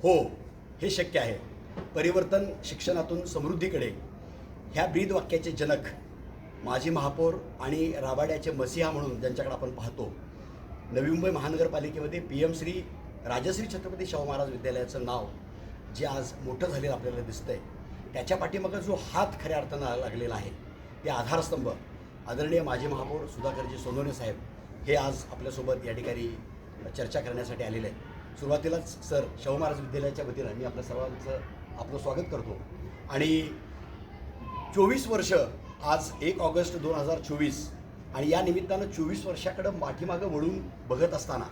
हो, हे शक्य आहे. परिवर्तन शिक्षणातून समृद्धीकडे ह्या ब्रीद वाक्याचे जनक माजी महापौर आणि राबाड्याचे मसीहा म्हणून ज्यांच्याकडे आपण पाहतो, नवी मुंबई महानगरपालिकेमध्ये PM श्री राजश्री छत्रपती शाहू महाराज विद्यालयाचं नाव जे आज मोठं झालेलं आपल्याला दिसतंय, त्याच्या पाठीमागं जो हात खऱ्या अर्थानं लागलेला आहे, ते आधारस्तंभ आदरणीय माजी महापौर सुधाकरजी सोनवणे साहेब हे आज आपल्यासोबत या ठिकाणी चर्चा करण्यासाठी आलेले आहेत. सुरुवातीलाच सर, शाहू महाराज विद्यालयाच्या वतीनं मी आपल्या सर्वांचं आपलं स्वागत करतो. आणि 24 वर्ष आज 1 ऑगस्ट 2024 आणि या निमित्तानं 24 वर्षाकडं पाठीमागं वळून बघत असताना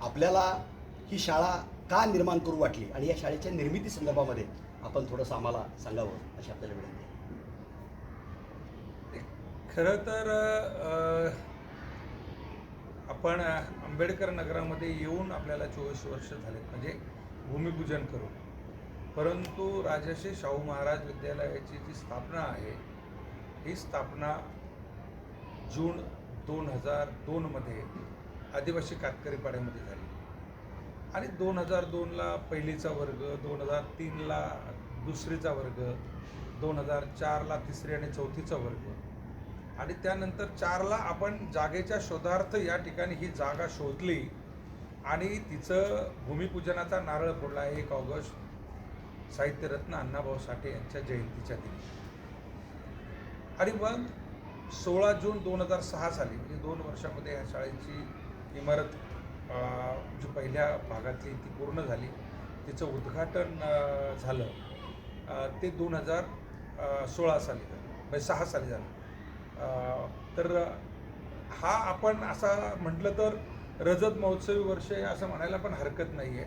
आपल्याला ही शाळा का निर्माण करू वाटली आणि या शाळेच्या निर्मिती संदर्भामध्ये आपण थोडंसं आम्हाला सांगावं अशी आपल्याला विनंती आहे. खरं तर आपण आंबेडकर नगरामध्ये येऊन आपल्याला 24 वर्ष झाले म्हणजे भूमिपूजन करून, परंतु राजर्षी शाहू महाराज विद्यालयाची जी स्थापना आहे ही स्थापना जून 2002मध्ये आदिवासी कातकरी पाड्यामध्ये झाली आणि 2002ला पहिलीचा वर्ग, 2003ला दुसरीचा वर्ग, 2004ला तिसरी आणि चौथीचा वर्ग आणि त्यानंतर 4ला आपण जागेच्या शोधार्थ या ठिकाणी ही जागा शोधली आणि तिचं भूमिपूजनाचा नारळ फोडला 1 ऑगस्ट साहित्यरत्न अण्णाभाऊ साठे यांच्या जयंतीच्या दिवशी. आणि मग 16 जून 2006 साली म्हणजे 2 वर्षामध्ये ह्या शाळेची इमारत जी पहिल्या भागातली ती पूर्ण झाली, तिचं उद्घाटन झालं. ते 2016 साली झालं, म्हणजे 6 साली झालं. तर हा आपण असा म्हटलं तर रजत महोत्सवी वर्ष आहे असं म्हणायला पण हरकत नाही आहे,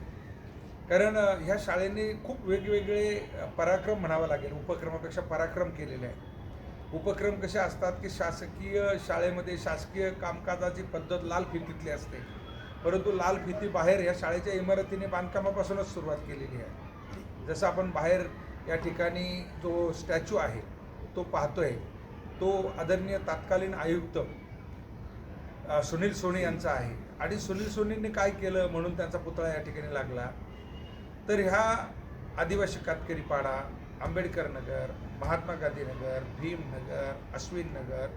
कारण ह्या शाळेने खूप वेगवेगळे पराक्रम म्हणावं लागेल, उपक्रमापेक्षा पराक्रम केलेले आहेत. उपक्रम कसे असतात की शासकीय शाळेमध्ये शासकीय कामकाजाची पद्धत लाल फितीतली असते, परंतु लाल फिती बाहेर या शाळेच्या इमारतीने बांधकामापासूनच सुरुवात केलेली आहे. जसं आपण बाहेर या ठिकाणी जो स्टॅच्यू आहे तो पाहतोय, तो आदरणीय तत्कालीन आयुक्त सुनील सोनी यांचा आहे आणि सुनील सोनींनी काय केलं म्हणून त्यांचा पुतळा या ठिकाणी लागला. तर ह्या आदिवासी कातकरी पाडा, आंबेडकर नगर, महात्मा गांधी नगर, भीम नगर, अश्विन नगर,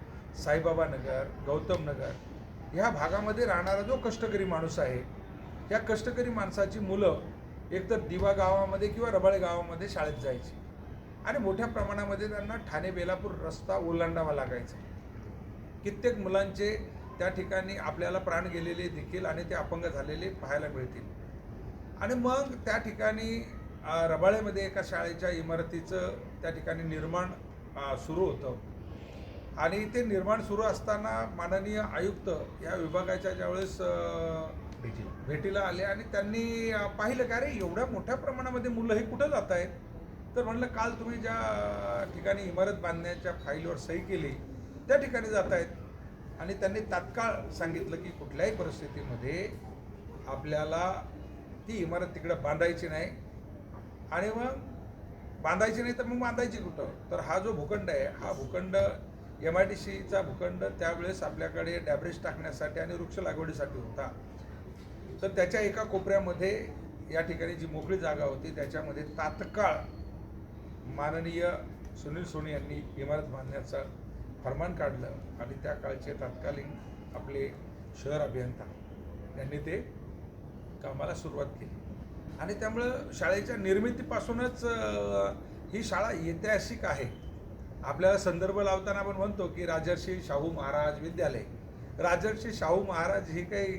साईबाबा नगर, गौतम नगर ह्या भागामध्ये राहणारा जो कष्टकरी माणूस आहे, ह्या कष्टकरी माणसाची मुलं एकतर दिवा गावामध्ये किंवा रबाळे गावामध्ये शाळेत जायची आणि मोठ्या प्रमाणामध्ये त्यांना ठाणे बेलापूर रस्ता ओलांडावा लागायचा. कित्येक मुलांचे त्या ठिकाणी आपल्याला प्राण गेलेले देखील आणि ते अपंग झालेले पाहायला मिळतील. आणि मग त्या ठिकाणी रबाळेमध्ये एका शाळेच्या इमारतीचं त्या ठिकाणी निर्माण सुरू होतं आणि ते निर्माण सुरू असताना माननीय आयुक्त या विभागाच्या ज्यावेळेस भेटीला आले आणि त्यांनी पाहिलं का रे एवढ्या मोठ्या प्रमाणामध्ये मुलं हे कुठं जात आहेत. तर म्हणलं काल तुम्ही ज्या ठिकाणी इमारत बांधण्याच्या फाईलवर सही केली त्या ठिकाणी जात आहेत आणि त्यांनी तात्काळ सांगितलं की कुठल्याही परिस्थितीमध्ये आपल्याला ती इमारत तिकडं बांधायची नाही आणि मग बांधायची नाही तर मग बांधायची कुठं. तर हा जो भूखंड आहे हा भूखंड MIDCचा भूखंड त्यावेळेस आपल्याकडे डॅब्रेज टाकण्यासाठी आणि वृक्ष लागवडीसाठी होता. तर त्याच्या एका कोपऱ्यामध्ये या ठिकाणी जी मोकळी जागा होती त्याच्यामध्ये तात्काळ माननीय सुनील सोनी यांनी इमारत बांधण्याचं फरमान काढलं आणि त्या काळचे तत्कालीन आपले शहर अभियंता यांनी ते कामाला सुरुवात केली. आणि त्यामुळं शाळेच्या निर्मितीपासूनच ही शाळा ऐतिहासिक आहे. आपल्याला संदर्भ लावताना आपण म्हणतो की राजर्षी शाहू महाराज विद्यालय. राजर्षी शाहू महाराज हे काही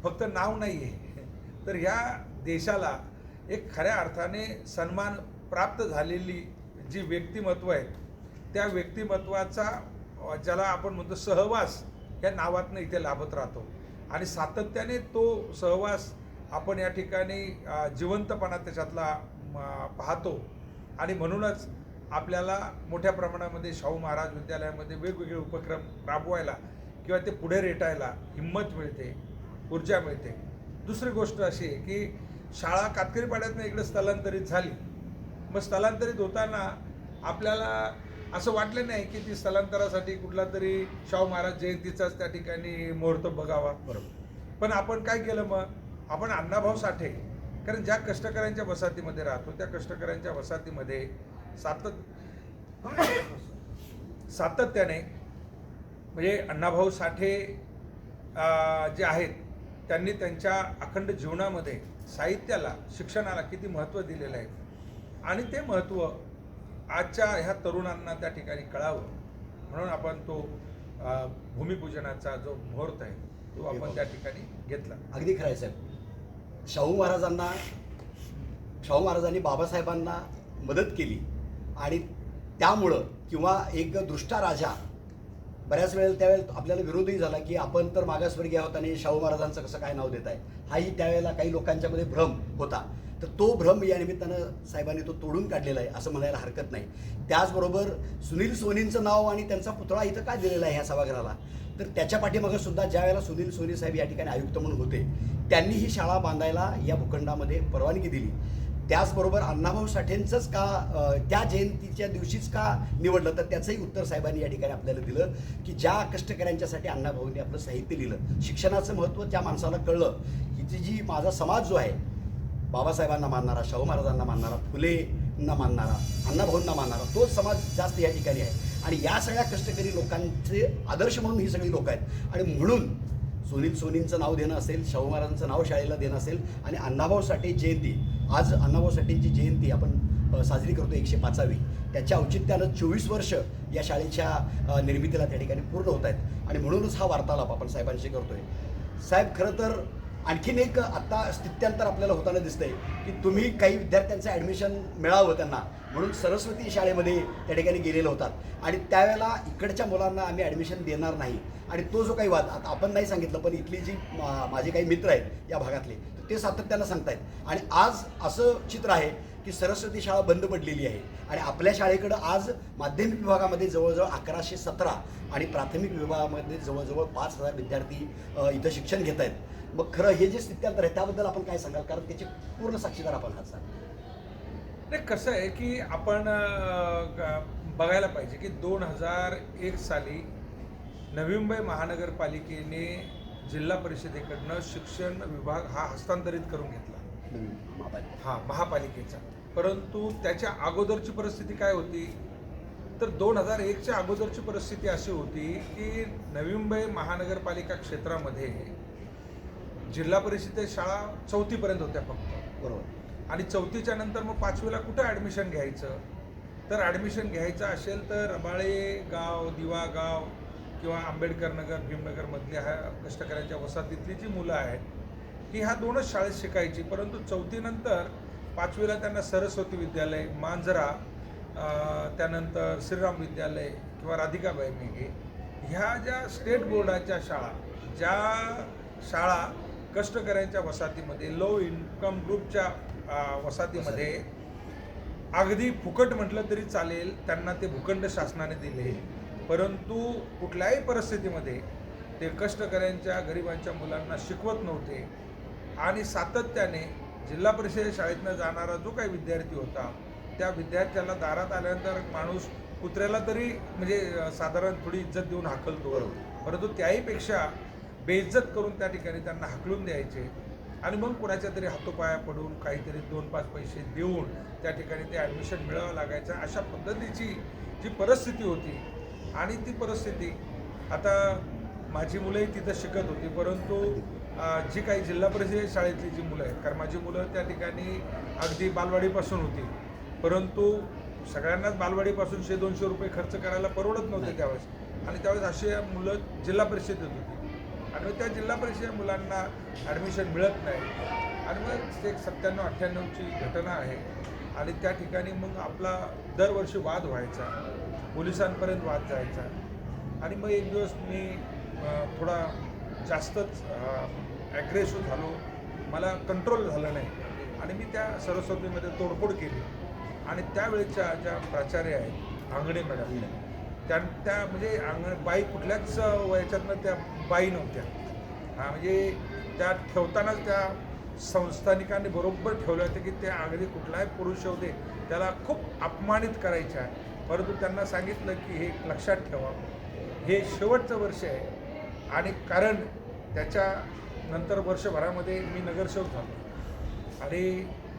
फक्त नाव नाही आहे, तर ह्या देशाला एक खऱ्या अर्थाने सन्मान प्राप्त झालेली जी व्यक्तिमत्व आहेत त्या व्यक्तिमत्वाचा ज्याला आपण म्हणतो सहवास या नावातनं इथे लाभत राहतो आणि सातत्याने तो सहवास आपण या ठिकाणी जिवंतपणा त्याच्यातला पाहतो. आणि म्हणूनच आपल्याला मोठ्या प्रमाणामध्ये शाहू महाराज विद्यालयामध्ये वेगवेगळे उपक्रम राबवायला किंवा ते पुढे रेटायला हिंमत मिळते, ऊर्जा मिळते. दुसरी गोष्ट अशी आहे की शाळा कातकरी पाड्यातनं इकडे स्थलांतरित झाली. मग स्थलांतरित होताना आपल्याला असं वाटलं नाही की ती स्थलांतरासाठी कुठला तरी शाहू महाराज जयंतीचाच त्या ठिकाणी मुहूर्त बघावा. बरोबर. पण आपण काय केलं, मग आपण अण्णाभाऊ साठे कारण ज्या कष्टकऱ्यांच्या वसाहतीमध्ये राहतो त्या कष्टकऱ्यांच्या वसाहतीमध्ये सातत्याने म्हणजे अण्णाभाऊ साठे जे आहेत त्यांनी त्यांच्या अखंड जीवनामध्ये साहित्याला, शिक्षणाला किती महत्त्व दिलेलं आहे आणि ते महत्त्व आजच्या ह्या तरुणांना त्या ठिकाणी कळावं म्हणून आपण तो भूमिपूजनाचा जो मुहूर्त आहे तो आपण त्या ठिकाणी घेतला. अगदी खरं आहे साहेब. शाहू महाराजांनी बाबासाहेबांना मदत केली आणि त्यामुळं किंवा एक दुष्टा राजा बऱ्याच वेळेला त्यावेळेला आपल्याला विरोधही झाला की आपण तर मागासवर्गीय आहोत आणि शाहू महाराजांचं कसं काय नाव देत आहे, हाही त्यावेळेला काही लोकांच्यामध्ये भ्रम होता. तर तो भ्रम या निमित्तानं साहेबांनी तो तोडून काढलेला आहे असं म्हणायला हरकत नाही. त्याचबरोबर सुनील सोनींचं नाव आणि त्यांचा पुतळा इथं काय दिलेला आहे ह्या सभागृहाला, तर त्याच्या पाठीमागं सुद्धा ज्या वेळेला सुनील सोनी साहेब या ठिकाणी आयुक्त म्हणून होते त्यांनी ही शाळा बांधायला या भूखंडामध्ये परवानगी दिली. त्याचबरोबर अण्णाभाऊ साठेंचंच का त्या जयंतीच्या दिवशीच का निवडलं, तर त्याचंही उत्तर साहेबांनी या ठिकाणी आपल्याला दिलं की ज्या कष्टकऱ्यांच्यासाठी अण्णाभाऊंनी आपलं साहित्य लिहिलं, शिक्षणाचं महत्त्व त्या माणसाला कळलं की जी माझा समाज जो आहे बाबासाहेबांना मानणारा, शाहू महाराजांना मानणारा, फुलेंना मानणारा, अण्णाभाऊंना मानणारा तोच समाज जास्त या ठिकाणी आहे आणि या सगळ्या कष्टकरी लोकांचे आदर्श म्हणून ही सगळी लोक आहेत आणि म्हणून सुनील सोनींचं नाव देणं असेल, शाहू महाराजांचं नाव शाळेला देणं असेल आणि अण्णाभाऊ साठे जयंती, आज अण्णाभाऊ साठेंची जयंती आपण साजरी करतो 105वी, त्याच्या औचित्यानं 24 वर्ष या शाळेच्या निर्मितीला त्या ठिकाणी पूर्ण होत आहेत आणि म्हणूनच हा वार्तालाप आपण साहेबांशी करतोय. साहेब, खरं तर आणखीन एक आत्ता स्थित्यांतर आपल्याला होताना दिसतंय की तुम्ही काही विद्यार्थ्यांचं ॲडमिशन मिळावं त्यांना म्हणून सरस्वती शाळेमध्ये त्या ठिकाणी गेलेले होतात आणि त्यावेळेला इकडच्या मुलांना आम्ही ॲडमिशन देणार नाही आणि तो जो काही वाद, आता आपण नाही सांगितलं पण इथली जी माझे काही मित्र आहेत या भागातले तर ते सातत्यानं सांगतायत आणि आज असं चित्र आहे की सरस्वती शाळा बंद पडलेली आहे आणि आपल्या शाळेकडं आज माध्यमिक विभागामध्ये जवळजवळ 1117 आणि प्राथमिक विभागामध्ये जवळजवळ 5000 विद्यार्थी इथं शिक्षण घेत आहेत. मग खरं हे जे स्थित्यांतर आहे त्याबद्दल आपण काय सांगाल, कारण त्याचे पूर्ण साक्षीदार आपण आहात सर. नाही, कसं आहे की आपण बघायला पाहिजे की 2001 साली नवी मुंबई महानगरपालिकेने जिल्हा परिषदेकडनं शिक्षण विभाग हा हस्तांतरित करून घेतला महापालिकेचा. परंतु त्याच्या अगोदरची परिस्थिती काय होती, तर 2001च्या अगोदरची परिस्थिती अशी होती की नवी मुंबई महानगरपालिका क्षेत्रामध्ये जिल्हा परिषदेच्या शाळा 4थी पर्यंत होत्या फक्त, बरोबर. आणि 4थीच्या नंतर मग 5वीला कुठं ॲडमिशन घ्यायचं, तर ॲडमिशन घ्यायचं असेल तर रबाळे गाव, दिवा गाव किंवा आंबेडकर नगर, भीमनगरमधल्या ह्या कष्टकऱ्यांच्या वसाहतीतली जी मुलं आहेत ही ह्या 2च शाळेत शिकायची. परंतु 4थी नंतर 5वीला त्यांना सरस्वती विद्यालय, मांजरा, त्यानंतर श्रीराम विद्यालय किंवा राधिकाबाई मेघे ह्या ज्या स्टेट बोर्डाच्या शाळा, ज्या शाळा कष्टकऱ्यांच्या वसाहतीमध्ये, लो इन्कम ग्रुपच्या वसाहतीमध्ये अगदी फुकट म्हटलं तरी चालेल त्यांना ते भूखंड शासनाने दिले. परंतु कुठल्याही परिस्थितीमध्ये ते कष्टकऱ्यांच्या गरिबांच्या मुलांना शिकवत नव्हते आणि सातत्याने जिल्हा परिषद शाळेतनं जाणारा जो काही विद्यार्थी होता त्या विद्यार्थ्याला दारात आल्यानंतर माणूस कुत्र्याला तरी म्हणजे साधारण थोडी इज्जत देऊन हाकलतो, परंतु त्याहीपेक्षा बेइज्जत करून त्या ठिकाणी त्यांना हाकलून द्यायचे आणि मग कुणाच्या तरी हातोपाया पडून काहीतरी 2-5 पैसे देऊन त्या ठिकाणी ते ॲडमिशन मिळावं लागायचं. अशा पद्धतीची जी परिस्थिती होती आणि ती परिस्थिती आता माझी मुलंही तिथं शिकत होती, परंतु जी काही जिल्हा परिषद शाळेतली जी मुलं आहेत, कारण माझी मुलं त्या ठिकाणी अगदी बालवाडीपासून होती, परंतु सगळ्यांनाच बालवाडीपासून 100-200 रुपये खर्च करायला परवडत नव्हते त्यावेळेस आणि त्यावेळेस अशी मुलं जिल्हा परिषदेत होती आणि त्या जिल्हा परिषद मुलांना ॲडमिशन मिळत नाही आणि मग ते 97-98ची घटना आहे आणि त्या ठिकाणी मग आपला दरवर्षी वाद व्हायचा, पोलिसांपर्यंत वाद जायचा आणि मग एक दिवस मी थोडा जास्तच ॲग्रेसिव्ह झालो, मला कंट्रोल झालं नाही आणि मी त्या सरस्वतीमध्ये तोडफोड केली आणि त्यावेळेच्या ज्या प्राचार्य आहेत आंगणे मॅडम, त्या म्हणजे बाई कुठल्याच वयाच्यातनं त्या बाई नव्हत्या, म्हणजे त्या ठेवतानाच त्या संस्थानिकांनी बरोबर ठेवलं होतं की त्या अगदी कुठलाही पुरुष होऊ दे त्याला खूप अपमानित करायचे आहे. परंतु त्यांना सांगितलं की हे लक्षात ठेवा, हे शेवटचं वर्ष आहे आणि कारण त्याच्या नंतर वर्षभरामध्ये मी नगरसेवक झालो आणि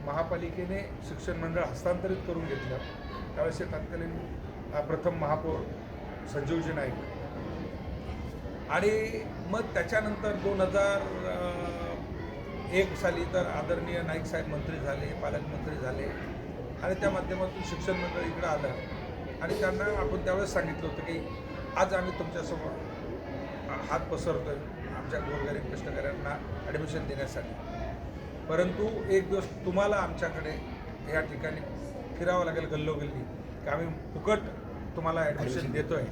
महापालिकेने शिक्षण मंडळ हस्तांतरित करून घेतलं. त्यावेळेस तत्कालीन प्रथम महापौर संजीवजी नाईक, आणि मग त्याच्यानंतर 2001 साली तर आदरणीय नाईक साहेब मंत्री झाले, पालकमंत्री झाले, आणि त्या माध्यमातून शिक्षण मंडळ इकडं आलं. आणि त्यांना आपण त्यावेळेस सांगितलं होतं की आज आम्ही तुमच्यासमोर हात पसरतोय आमच्या गोरगरीब कष्टकऱ्यांना ॲडमिशन देण्यासाठी, परंतु एक दिवस तुम्हाला आमच्याकडे या ठिकाणी फिरावं लागेल गल्लोगल्ली, की आम्ही फुकट तुम्हाला ॲडमिशन देतोय.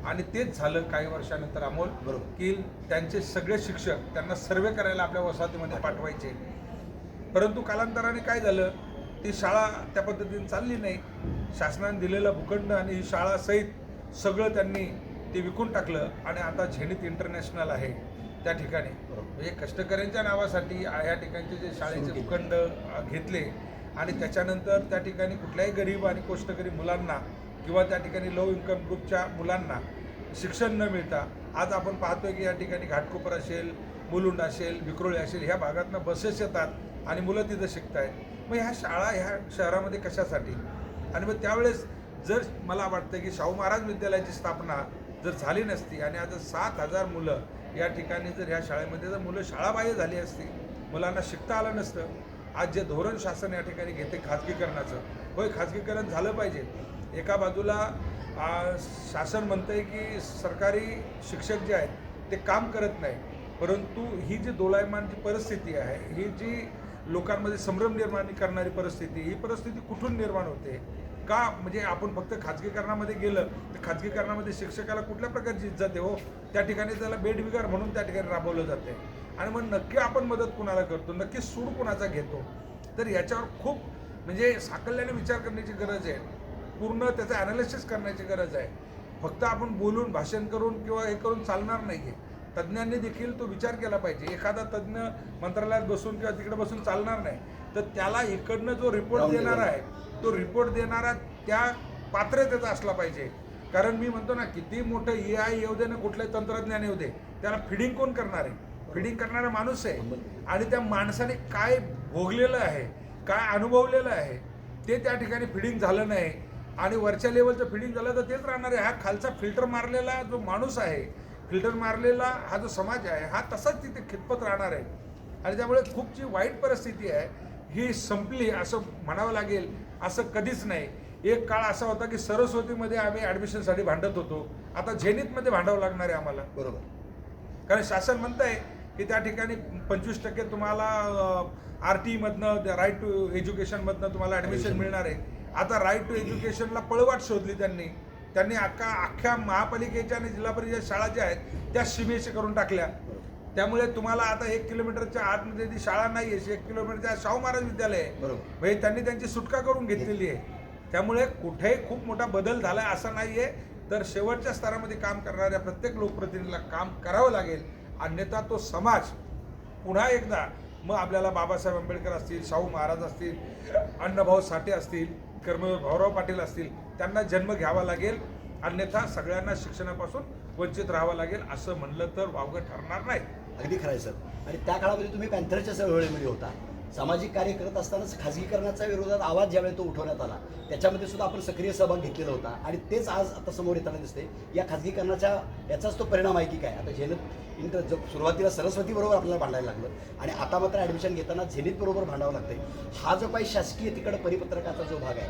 आणि तेच झालं काही वर्षानंतर अमोल, की त्यांचे सगळे शिक्षक त्यांना सर्वे करायला आपल्या वसाहतीमध्ये पाठवायचे. परंतु कालांतराने काय झालं, ती शाळा त्या पद्धतीने चालली नाही. शासनाने दिलेलं भूखंड आणि ही शाळा सहित सगळं त्यांनी ते विकून टाकलं, आणि आता झेनिथ इंटरनॅशनल आहे त्या ठिकाणी. म्हणजे कष्टकऱ्यांच्या नावासाठी या ठिकाणचे जे शाळेचे भूखंड घेतले, आणि त्याच्यानंतर त्या ठिकाणी कुठल्याही गरीब आणि कष्टकरी मुलांना किंवा त्या ठिकाणी लो इन्कम ग्रुपच्या मुलांना शिक्षण न मिळता आज आपण पाहतोय की या ठिकाणी घाटकोपर असेल, मुलुंड असेल, विक्रोळी असेल, ह्या भागातनं बसेस येतात आणि मुलं तिथं शिकत आहेत. मग ह्या शाळा ह्या शहरामध्ये कशासाठी? आणि मग त्यावेळेस जर मला वाटतं की शाहू महाराज विद्यालयाची स्थापना जर झाली नसती आणि आता 7,000 मुलं या ठिकाणी जर ह्या शाळेमध्ये जर मुलं शाळाबाह्य झाली असती, मुलांना शिकता आलं नसतं. आज जे धोरण शासन या ठिकाणी घेते खाजगीकरणाचं, होय खाजगीकरण झालं पाहिजे. एका बाजूला शासन म्हणतंय की सरकारी शिक्षक जे आहेत ते काम करत नाही, परंतु ही जी दोलायमान जी परिस्थिती आहे, ही जी लोकांमध्ये संभ्रम निर्माण करणारी परिस्थिती, ही परिस्थिती कुठून निर्माण होते का? म्हणजे आपण फक्त खाजगीकरणामध्ये गेलं तर खाजगीकरणामध्ये शिक्षकाला कुठल्या प्रकारची इज्जत आहे हो? त्या ठिकाणी त्याला बेडबिगार म्हणून त्या ठिकाणी राबवलं जाते. आणि मग नक्की आपण मदत कुणाला करतो, नक्की सूड कुणाचा घेतो? तर याच्यावर खूप म्हणजे साकल्याने विचार करण्याची गरज आहे, पूर्ण त्याचं ॲनालिसिस करण्याची गरज आहे. फक्त आपण बोलून भाषण करून किंवा हे करून चालणार नाही आहे. तज्ज्ञांनी देखील तो विचार केला पाहिजे. एखादा तज्ज्ञ मंत्रालयात बसून किंवा तिकडे बसून चालणार नाही, तर त्याला इकडनं जो रिपोर्ट देणारा आहे तो रिपोर्ट देणारा त्या पात्रतेचा असला पाहिजे. कारण मी म्हणतो ना, किती मोठं AI येऊ दे ना, कुठलंही तंत्रज्ञान येऊ दे, त्याला फिडिंग कोण करणार आहे? फिडिंग करणारा माणूस आहे. आणि त्या माणसाने काय भोगलेलं आहे, काय अनुभवलेलं आहे, ते त्या ठिकाणी फिडिंग झालं नाही. आणि वरच्या लेवलचं फिडिंग झालं तर तेच राहणार आहे. हा खालचा फिल्टर मारलेला जो माणूस आहे, फिल्टर मारलेला हा जो समाज आहे, हा तसाच तिथे खितपत राहणार आहे. आणि त्यामुळे खूप जी वाईट परिस्थिती आहे ही संपली असं म्हणावं लागेल असं कधीच नाही. एक काळ असा होता की सरस्वतीमध्ये आम्ही ॲडमिशनसाठी भांडत होतो, आता झेनिथमध्ये भांडावं लागणार आहे आम्हाला. बरोबर. कारण शासन म्हणत आहे की त्या ठिकाणी 25% तुम्हाला RT मधनं, राईट टू एज्युकेशनमधनं तुम्हाला ॲडमिशन मिळणार आहे. आता राईट टू एज्युकेशनला पळवाट शोधली त्यांनी अख्ख्या महापालिकेच्या आणि जिल्हा परिषद शाळा ज्या आहेत त्या सीमेशी करून टाकल्या. त्यामुळे तुम्हाला आता 1 किलोमीटरच्या आतमध्ये ती शाळा नाही आहे, 1 किलोमीटरच्या शाहू महाराज विद्यालय आहे. म्हणजे त्यांनी त्यांची सुटका करून घेतलेली आहे. त्यामुळे कुठेही खूप मोठा बदल झाला आहे असं नाही आहे. तर शेवटच्या स्तरामध्ये काम करणाऱ्या प्रत्येक लोकप्रतिनिधीला काम करावं लागेल, अन्यथा तो समाज पुन्हा एकदा मग आपल्याला बाबासाहेब आंबेडकर असतील, शाहू महाराज असतील, अण्णाभाऊ साठे असतील, कर्मवीर भाऊराव पाटील असतील, त्यांना जन्म घ्यावा लागेल. अन्यथा सगळ्यांना शिक्षणापासून वंचित राहावं लागेल. असं म्हणलं तर वावगं ठरणार नाही. अगदी खरं आहे सर. आणि त्या काळामध्ये तुम्ही पॅन्थरच्या चळवळीमध्ये होता. सामाजिक कार्य करत असतानाच खाजगीकरणाच्या विरोधात आवाज ज्यावेळी तो उठवण्यात आला त्याच्यामध्ये सुद्धा आपण सक्रिय सहभाग घेतलेला होता. आणि तेच आज आता समोर येताना दिसते. या खाजगीकरणाच्या याचाच तो परिणाम आहे की काय? आता झेनिथ सुरुवातीला सरस्वतीबरोबर आपल्याला भांडायला लागलं आणि आता मात्र ॲडमिशन घेताना झेनिथबरोबर भांडावं लागतंय. हा जो काही शासकीय तिकडं परिपत्रकाचा जो भाग आहे,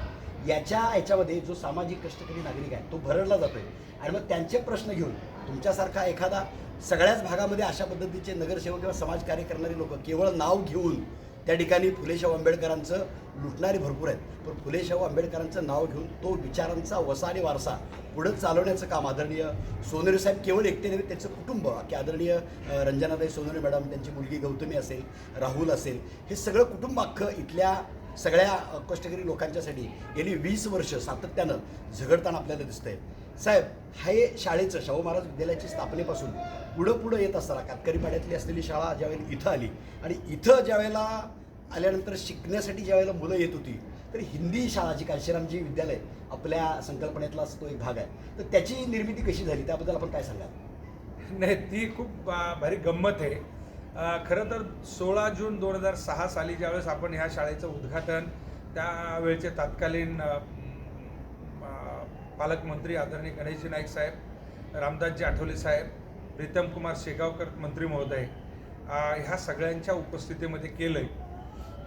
याच्यामध्ये जो सामाजिक कष्टकरी नागरिक आहे तो भरडला जातोय. आणि मग त्यांचे प्रश्न घेऊन तुमच्यासारखा एखादा सगळ्याच भागामध्ये अशा पद्धतीचे नगरसेवक किंवा समाजकार्य करणारे लोक केवळ नाव घेऊन त्या ठिकाणी फुले शाहू आंबेडकरांचं लुटणारे भरपूर आहेत, पण फुले शाहू आंबेडकरांचं नाव घेऊन तो विचारांचा वसा आणि वारसा पुढे चालवण्याचं काम आदरणीय सोनवणे साहेब केवळ एकटे नव्हे, त्यांचं कुटुंब की आदरणीय रंजनाताई सोनवणे मॅडम, त्यांची मुलगी गौतमी असेल, राहुल असेल, हे सगळं कुटुंब अख्खं इथल्या सगळ्या कष्टकरी लोकांच्यासाठी गेली 20 वर्ष सातत्यानं झगडताना आपल्याला दिसतंय. साहेब, हे शाळेचं शाहू महाराज विद्यालयाची स्थापनेपासून पुढं येत असताना कातकरी पाड्यातली असलेली शाळा ज्यावेळेला इथं आली आणि इथं ज्यावेळेला आल्यानंतर शिकण्यासाठी ज्यावेळेला मुलं येत होती, तर हिंदी शाळा जी कांशीरामजी विद्यालय आपल्या संकल्पनेतला तो एक भाग आहे, तर त्याची निर्मिती कशी झाली त्याबद्दल आपण काय सांगाल? नाही, ती खूप भारी गंमत आहे. खरं तर 16 जून 2006 साली ज्यावेळेस आपण ह्या शाळेचं उद्घाटन त्यावेळेचे तत्कालीन पालकमंत्री आदरणीय गणेशजी नाईक साहेब, रामदासजी आठवले साहेब, प्रीतम कुमार शेगावकर मंत्री महोदय ह्या सगळ्यांच्या उपस्थितीमध्ये केलं आहे.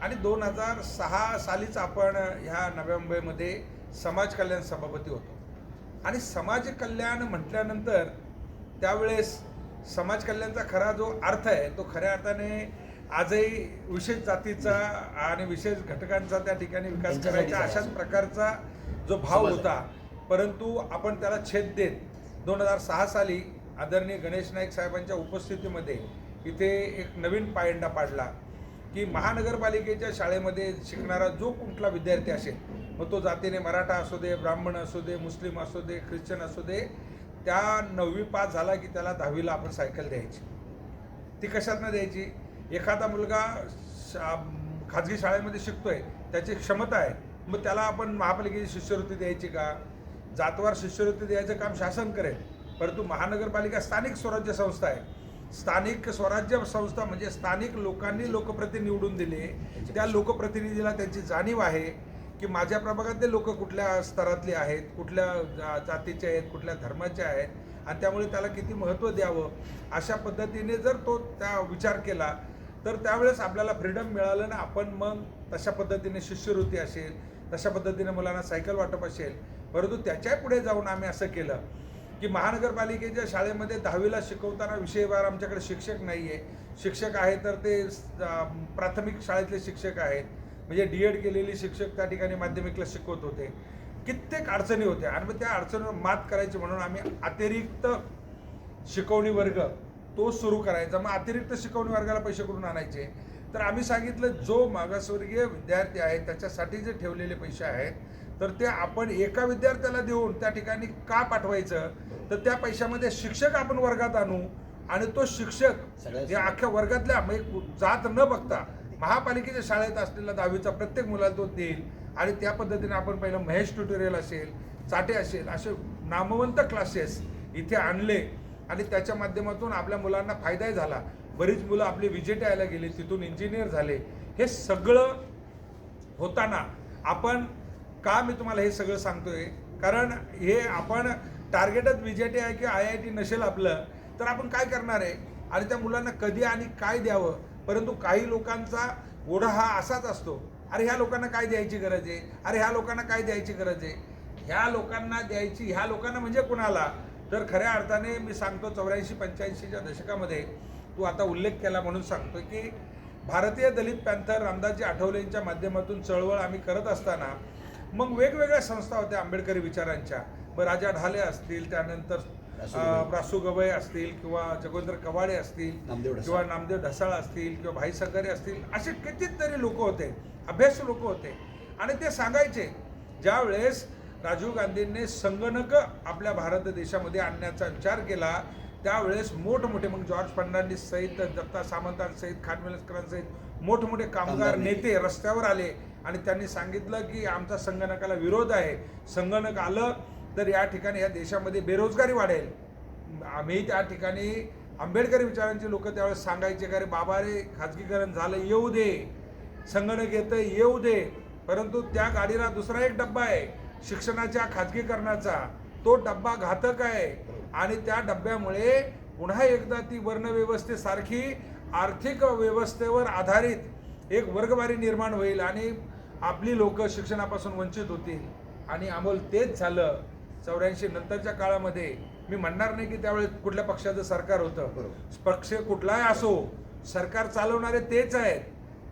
आणि 2006 सालीच आपण ह्या नव्या मुंबईमध्ये समाज कल्याण सभापती होतो. आणि समाज कल्याण म्हटल्यानंतर त्यावेळेस समाज कल्याणचा खरा जो अर्थ आहे तो खऱ्या अर्थाने आजही विशेष जातीचा आणि विशेष घटकांचा त्या ठिकाणी विकास करायचा अशाच प्रकारचा जो भाव होता. परंतु आपण त्याला छेद देत 2006 साली आदरणीय गणेश नाईक साहेबांच्या उपस्थितीमध्ये इथे एक नवीन पायंडा पाडला की महानगरपालिकेच्या शाळेमध्ये शिकणारा जो कुठला विद्यार्थी असेल, मग तो जातीने मराठा असू दे, ब्राह्मण असू दे, मुस्लिम असू दे, ख्रिश्चन असू दे, त्या 9वी पास झाला की त्याला 10वीला आपण सायकल द्यायची. ती कशातनं द्यायची? एखादा मुलगा खाजगी शाळेमध्ये शिकतोय, त्याची क्षमता आहे, मग त्याला आपण महापालिकेची शिष्यवृत्ती द्यायची का? जातवार शिष्यवृत्ती द्यायचं काम शासन करेल, परंतु महानगरपालिका स्थानिक स्वराज्य संस्था आहे. स्थानिक स्वराज्य संस्था म्हणजे स्थानिक लोकांनी लोकप्रतिनिधी निवडून दिले. त्या लोकप्रतिनिधीला त्यांची जाणीव आहे की माझ्या प्रभागातले लोक कुठल्या स्तरातले आहेत, कुठल्या जातीचे आहेत, कुठल्या धर्माचे आहेत, आणि त्यामुळे त्याला किती महत्त्व द्यावं अशा पद्धतीने जर तो त्या विचार केला तर त्यावेळेस आपल्याला फ्रीडम मिळालं ना. आपण मग तशा पद्धतीने शिष्यवृत्ती असेल, तशा पद्धतीने मुलांना सायकल वाटप असेल. परंतु त्याच्या पुढे जाऊन आम्ही असं केलं की महानगरपालिकेच्या शाळेमध्ये 10वीला शिकवताना विषयवार आमच्याकडे शिक्षक नाही आहे. शिक्षक आहे तर ते प्राथमिक शाळेतले शिक्षक आहेत, म्हणजे D.Ed केलेली शिक्षक त्या ठिकाणी माध्यमिकला शिकवत होते. कित्येक अडचणी होत्या आणि मग त्या अडचणीवर मात करायची म्हणून आम्ही अतिरिक्त शिकवणी वर्ग तो सुरू करायचा. मग अतिरिक्त शिकवणी वर्गाला पैसे कुठून आणायचे? तर आम्ही सांगितलं जो मागासवर्गीय विद्यार्थी आहे त्याच्यासाठी जे ठेवलेले पैसे आहेत तर ते आपण एका विद्यार्थ्याला देऊन त्या ठिकाणी का पाठवायचं? तर त्या पैशामध्ये शिक्षक आपण वर्गात आणू आणि तो शिक्षक या अख्ख्या वर्गातल्या जात न बघता महापालिकेच्या शाळेत असलेला 10वीचा प्रत्येक मुलाला तो देईल. आणि त्या पद्धतीने आपण पहिलं महेश ट्युटोरियल असेल, चाटे असेल, असे नामवंत क्लासेस इथे आणले आणि त्याच्या माध्यमातून आपल्या मुलांना फायदाही झाला. बरीच मुलं आपली VJTIला गेली, तिथून इंजिनियर झाले. हे सगळं होताना आपण का मी तुम्हाला हे सगळं सांगतोय? कारण हे आपण टार्गेटच VJTI की IIT नसेल आपलं तर आपण काय करणार आहे आणि त्या मुलांना कधी आणि काय द्यावं? परंतु काही लोकांचा ओढा हा असाच असतो, अरे ह्या लोकांना काय द्यायची गरज आहे, अरे ह्या लोकांना काय द्यायची गरज आहे. ह्या लोकांना द्यायची, ह्या लोकांना म्हणजे कुणाला? तर खऱ्या अर्थाने मी सांगतो 84-85च्या दशकामध्ये तू आता उल्लेख केला म्हणून सांगतो की भारतीय दलित पॅंथर रामदासजी आठवले यांच्या माध्यमातून चळवळ आम्ही करत असताना मग वेगवेगळ्या संस्था होत्या आंबेडकरी विचारांच्या. मग राजा ढाले असतील, त्यानंतर रासू गवई असतील, किंवा जगोदर कवाडे असतील, किंवा नामदेव ढसाळ असतील, किंवा भाई सकरे असतील, असे कितीतरी लोक होते, अभ्यासू लोक होते. आणि ते सांगायचे ज्यावेळेस राजीव गांधींनी संगणक आपल्या भारत देशामध्ये आणण्याचा विचार केला त्यावेळेस मोठमोठे मग जॉर्ज फर्नांडिस सहित, दत्ता सामंतांसहित, खानवेलकरांसहित मोठमोठे कामगार नेते रस्त्यावर आले आणि त्यांनी सांगितलं की आमचा संगणकाला विरोध आहे. संगणक आलं तर या ठिकाणी या देशामध्ये बेरोजगारी वाढेल. आम्ही त्या ठिकाणी आंबेडकरी विचारांचे लोक त्यावेळेस सांगायचे का रे बाबा रे, खाजगीकरण झालं येऊ दे, संगणक येतं येऊ दे, परंतु त्या गाडीला दुसरा एक डब्बा आहे शिक्षणाच्या खाजगीकरणाचा. तो डब्बा घातक आहे आणि त्या डब्यामुळे पुन्हा एकदा ती वर्णव्यवस्थेसारखी आर्थिक व्यवस्थेवर आधारित एक वर्गवारी निर्माण होईल आणि आपली लोक शिक्षणापासून वंचित होतील. आणि अमोल तेच झालं 84 नंतरच्या काळामध्ये. मी म्हणणार नाही की त्यावेळेस कुठल्या पक्षाचं सरकार होतं, पक्ष कुठलाही असो, सरकार चालवणारे तेच आहेत,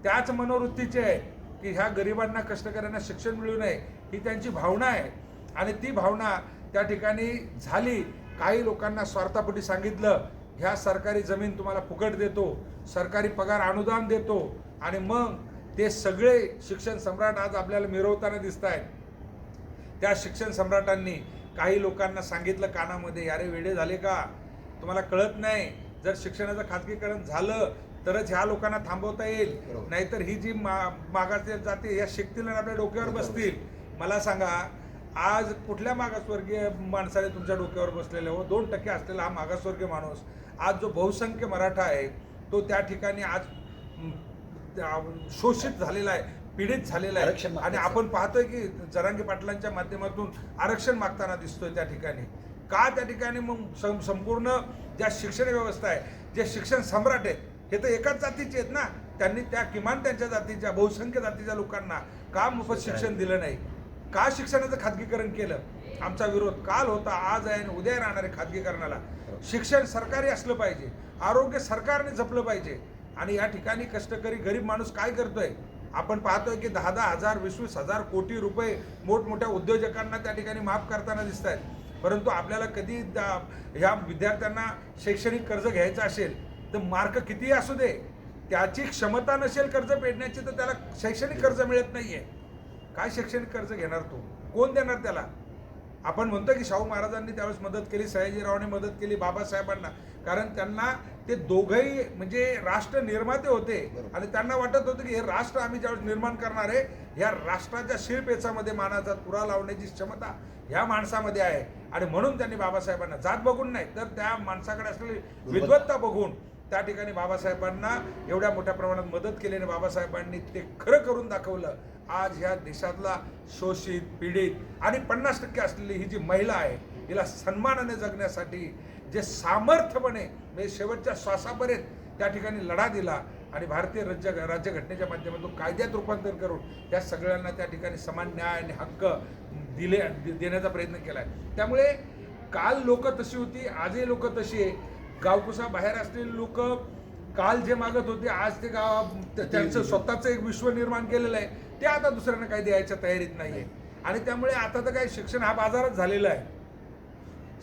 त्याच मनोवृत्तीचे आहेत की ह्या गरिबांना, कष्टकऱ्यांना शिक्षण मिळू नये ही त्यांची भावना आहे. आणि ती भावना त्या ठिकाणी झाली. काही लोकांना स्वार्थापोटी सांगितलं ह्या सरकारी जमीन तुम्हाला फुकट देतो, सरकारी पगार अनुदान देतो, आणि मग ते सगळे शिक्षण सम्राट आज आपल्याला मिरवताना दिसत आहेत. त्या शिक्षण सम्राटांनी काही लोकांना सांगितलं कानामध्ये, अरे वेडे झाले का, तुम्हाला कळत नाही, जर शिक्षणाचं खाजगीकरण झालं तरच ह्या लोकांना थांबवता येईल, नाहीतर ही जी मागास जाती या शिकतील आणि आपल्या डोक्यावर बसतील. मला सांगा, आज कुठल्या मागासवर्गीय माणसाने तुमच्या डोक्यावर बसलेले हो? 2% असलेला हा मागासवर्गीय माणूस आज जो बहुसंख्य मराठा आहे तो त्या ठिकाणी आज शोषित झालेला आहे, पीडित झालेला आरक्षण आहे. मागण्याचं. आणि आपण पाहतोय की जरांगे पाटलांच्या माध्यमातून आरक्षण मागताना दिसतोय त्या ठिकाणी. का त्या ठिकाणी मग संपूर्ण ज्या शिक्षण व्यवस्था आहे, जे शिक्षण सम्राट आहेत, हे तर एकाच जातीचे आहेत ना. त्यांनी त्या किमान त्यांच्या जातीच्या बहुसंख्य जातीच्या लोकांना का मोफत शिक्षण दिलं नाही, का शिक्षणाचं खाजगीकरण केलं. आमचा विरोध काल होता, आज आहे आणि उद्या राहणार आहे खाजगीकरणाला. शिक्षण सरकारी असलं पाहिजे, आरोग्य सरकारने जपलं पाहिजे. आणि या ठिकाणी कष्टकरी गरीब माणूस काय करतोय, आपण पाहतोय की 10,000 हजार 20,000 हजार कोटी रुपये मोठमोठ्या उद्योजकांना त्या ठिकाणी माफ करताना दिसत आहेत. परंतु आपल्याला कधी ह्या विद्यार्थ्यांना शैक्षणिक कर्ज घ्यायचं असेल तर मार्क कितीही असू दे, त्याची क्षमता नसेल कर्ज फेडण्याची तर त्याला शैक्षणिक कर्ज मिळत नाहीये. काय शैक्षणिक कर्ज घेणार तो, कोण देणार त्याला. आपण म्हणतो की शाहू महाराजांनी त्यावेळेस मदत केली, सयाजीरावांनी मदत केली, बाबासाहेबांना, कारण त्यांना ते दोघंही म्हणजे राष्ट्र निर्माते होते. आणि त्यांना वाटत होतं की हे राष्ट्र आम्ही ज्यावेळेस निर्माण करणार आहे, ह्या राष्ट्राच्या शिरपेचामध्ये मानाचा तुरा लावण्याची क्षमता ह्या माणसामध्ये आहे. आणि म्हणून त्यांनी बाबासाहेबांना जात बघून नाही तर त्या माणसाकडे असलेली विद्वत्ता बघून त्या ठिकाणी बाबासाहेबांना एवढ्या मोठ्या प्रमाणात मदत केली आणि बाबासाहेबांनी ते खरं करून दाखवलं. आज ह्या देशातला शोषित, पीडित आणि 50% असलेली ही जी महिला आहे, हिला सन्मानाने जगण्यासाठी जे सामर्थ्यपणे म्हणजे शेवटच्या श्वासापर्यंत त्या ठिकाणी लढा दिला आणि भारतीय राज्यघटनेच्या माध्यमातून कायद्यात रूपांतर करून त्या सगळ्यांना त्या ठिकाणी समान न्याय आणि हक्क देण्याचा प्रयत्न केला आहे. त्यामुळे काल लोक तशी होती, आजही लोक तशी आहे. गावकुसा बाहेर असलेले लोक काल जे मागत होते, आज ते त्यांचं स्वतःचं एक विश्व निर्माण केलेलं आहे, ते आता दुसऱ्यांना काही द्यायच्या तयारीत नाहीये. आणि त्यामुळे आता तर काही शिक्षण हा बाजारच झालेला आहे.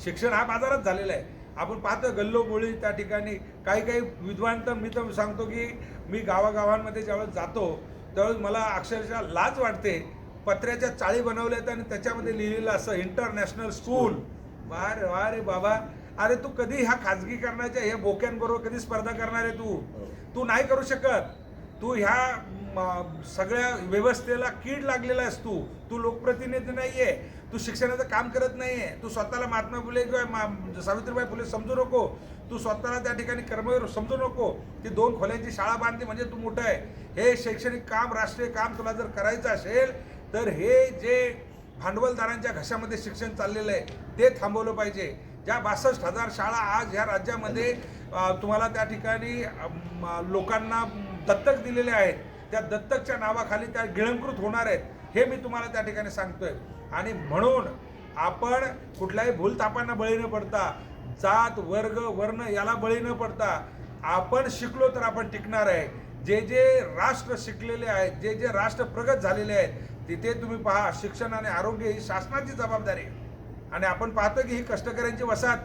शिक्षण हा बाजारच झालेला आहे. आपण पाहतो गल्लोबोळी त्या ठिकाणी काही विद्वान, तर मी तर सांगतो की मी गावागावांमध्ये ज्यावेळेस जातो त्यावेळेस मला अक्षरशः लाज वाटते. पत्र्याच्या चाळी बनवल्यात आणि त्याच्यामध्ये लिहिलेलं असं इंटरनॅशनल स्कूल. वा रे बाबा, अरे तू कधी ह्या खाजगीकरणाच्या ह्या बोक्यांबरोबर कधी स्पर्धा करणार आहे? तू नाही करू शकत. तू ह्या सगळ्या व्यवस्थेला कीड लागलेला आहेस. तू लोकप्रतिनिधी नाहीये, तू शिक्षणाचं काम करत नाहीये. तू स्वतःला महात्मा फुले किंवा सावित्रीबाई फुले समजू नको. तू स्वतःला त्या ठिकाणी कर्मवीर समजू नको. ती 2 खोल्यांची शाळा बांधली म्हणजे तू मोठं आहे. हे शैक्षणिक काम, राष्ट्रीय काम तुला जर करायचं असेल तर हे जे भांडवलदारांच्या घशामध्ये शिक्षण चाललेलं आहे ते थांबवलं पाहिजे. ज्या 62,000 शाळा आज ह्या राज्यामध्ये तुम्हाला त्या ठिकाणी लोकांना दत्तक दिलेले आहेत, त्या दत्तकच्या नावाखाली त्या गिळंकृत होणार आहेत, हे मी तुम्हाला त्या ठिकाणी सांगतोय. आणि म्हणून आपण कुठल्याही भूलथापांना बळी न पडता, जात, वर्ग, वर्ण याला बळी न पडता आपण शिकलो तर आपण टिकणार आहे. जे राष्ट्र शिकलेले आहेत, जे राष्ट्र प्रगत झालेले आहेत, तिथे तुम्ही पहा शिक्षण आणि आरोग्य ही शासनाची जबाबदारी आहे. आणि आपण पाहतो की ही कष्टकऱ्यांची वसाहत,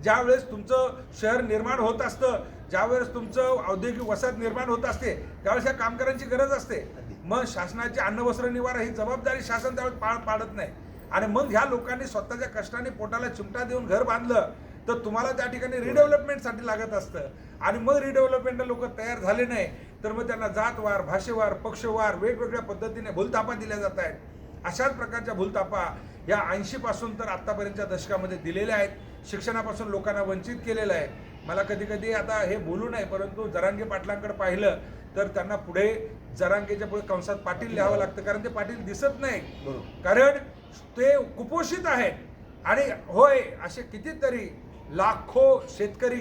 ज्या वेळेस तुमचं शहर निर्माण होत असतं, ज्यावेळेस तुमचं औद्योगिक वसाहत निर्माण होत असते, त्यावेळेस ह्या कामगारांची गरज असते. मग शासनाची अन्न वस्त्र निवारा ही जबाबदारी शासन त्यावेळेस पाडत नाही. आणि मग ह्या लोकांनी स्वतःच्या कष्टाने पोटाला चिमटा देऊन घर बांधलं तर तुम्हाला त्या ठिकाणी रिडेव्हलपमेंटसाठी लागत असतं. आणि मग रिडेव्हलपमेंटला लोक तयार झाले नाही तर मग त्यांना जातवार, भाषेवार, पक्षवार वेगवेगळ्या पद्धतीने भूलथापा दिल्या जात आहेत. अशाच प्रकारच्या भूलथापा या 80 पासून तर आत्तापर्यंतच्या दशकामध्ये दिलेल्या आहेत. शिक्षणापासून लोकांना वंचित केलेलं आहे. मला कधी आता हे बोलू नये, परंतु जरांगे पाटलांकडे पाहिलं तर त्यांना पुढे जरांगेच्या पुढे कंसात पाटील लिहावं लागतं, कारण ते पाटील दिसत नाही, कारण ते कुपोषित आहेत. आणि होय, असे कितीतरी लाखो शेतकरी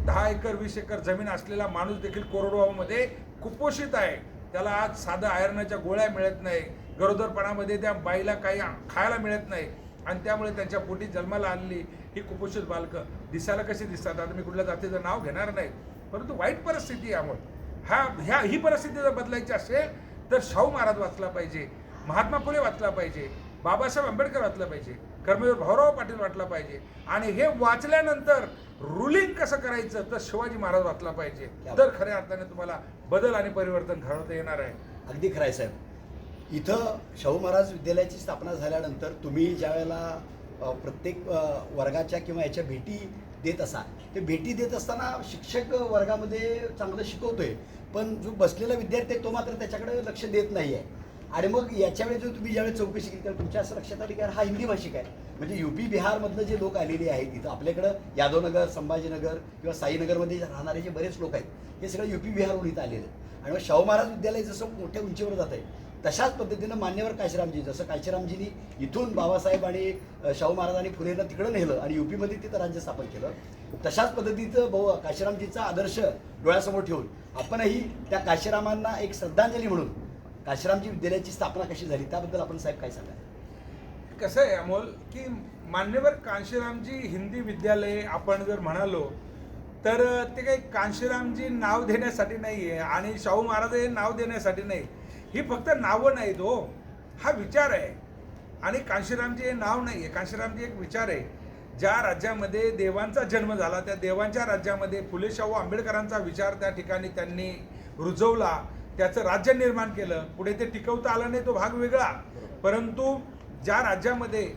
10 एकर 20 एकर जमीन असलेला माणूस देखील कोरडवाहूमध्ये कुपोषित आहे. त्याला आज साधं आयर्नाच्या गोळ्या मिळत नाही, गरोदरपणामध्ये त्या बाईला काही खायला मिळत नाही. आणि त्यामुळे त्यांच्या पोटी जन्माला आलेली ही कुपोषित बालकं दिसायला कशी दिसतात. आता मी कुठल्या जातीचं नाव घेणार नाही, परंतु वाईट परिस्थिती यामुळे ही परिस्थिती जर बदलायची असेल तर शाहू महाराज वाचला पाहिजे, महात्मा फुले वाचला पाहिजे, बाबासाहेब आंबेडकर वाचला पाहिजे, कर्मवीर भाऊराव पाटील वाचला पाहिजे. आणि हे वाचल्यानंतर रुलिंग कसं करायचं तर शिवाजी महाराज वाचला पाहिजे. तर खऱ्या अर्थाने तुम्हाला बदल आणि परिवर्तन घडवता येणार आहे. अगदी खरं आहे साहेब. इथं शाहू महाराज विद्यालयाची स्थापना झाल्यानंतर तुम्ही ज्या वेळेला प्रत्येक वर्गाच्या किंवा याच्या भेटी देत असा, ते भेटी देत असताना शिक्षक वर्गामध्ये चांगलं शिकवतोय, पण जो बसलेला विद्यार्थी आहे तो मात्र त्याच्याकडे लक्ष देत नाही आहे. आणि मग याच्यावेळी जो तुम्ही ज्यावेळेस चौकशी केली तर तुमच्या असं लक्षात आली की हा हिंदी भाषिक आहे, म्हणजे UP बिहारमधनं जे लोक आलेले आहेत इथं आपल्याकडं यादवनगर, संभाजीनगर किंवा साईनगरमध्ये राहणारे जे बरेच लोक आहेत हे सगळं UP बिहारवरून इथं आलेले आहेत. आणि मग शाहू महाराज विद्यालय जसं मोठ्या उंचीवर जात आहे तशाच पद्धतीनं मान्यवर काशीरामजी, जसं काशीरामजींनी इथून बाबासाहेब आणि शाहू महाराजांनी फुलेंना तिकडं नेलं आणि UPमध्ये तिथं राज्य स्थापन केलं, तशाच पद्धतीचं काशीरामजींचा आदर्श डोळ्यासमोर ठेवून आपणही त्या काशीरामांना एक श्रद्धांजली म्हणून काशीरामजी विद्यालयाची स्थापना कशी झाली त्याबद्दल आपण साहेब काय सांगाल? कसं आहे अमोल, की मान्यवर कांशीरामजी हिंदी विद्यालय आपण जर म्हणालो तर ते काही कांशीरामजी नाव देण्यासाठी नाही आहे आणि शाहू महाराज हे नाव देण्यासाठी नाही. ही फक्त नावं नाहीत हो, हा विचार आहे. आणि कांशीरामजी हे नाव नाही आहे, कांशीरामजी एक विचार आहे. ज्या राज्यामध्ये देवांचा जन्म झाला त्या देवांच्या राज्यामध्ये फुले शाहू आंबेडकरांचा विचार त्या ठिकाणी त्यांनी रुजवला, त्याचं राज्य निर्माण केलं. पुढे ते टिकवता आलं नाही, तो भाग वेगळा. परंतु ज्या राज्यामध्ये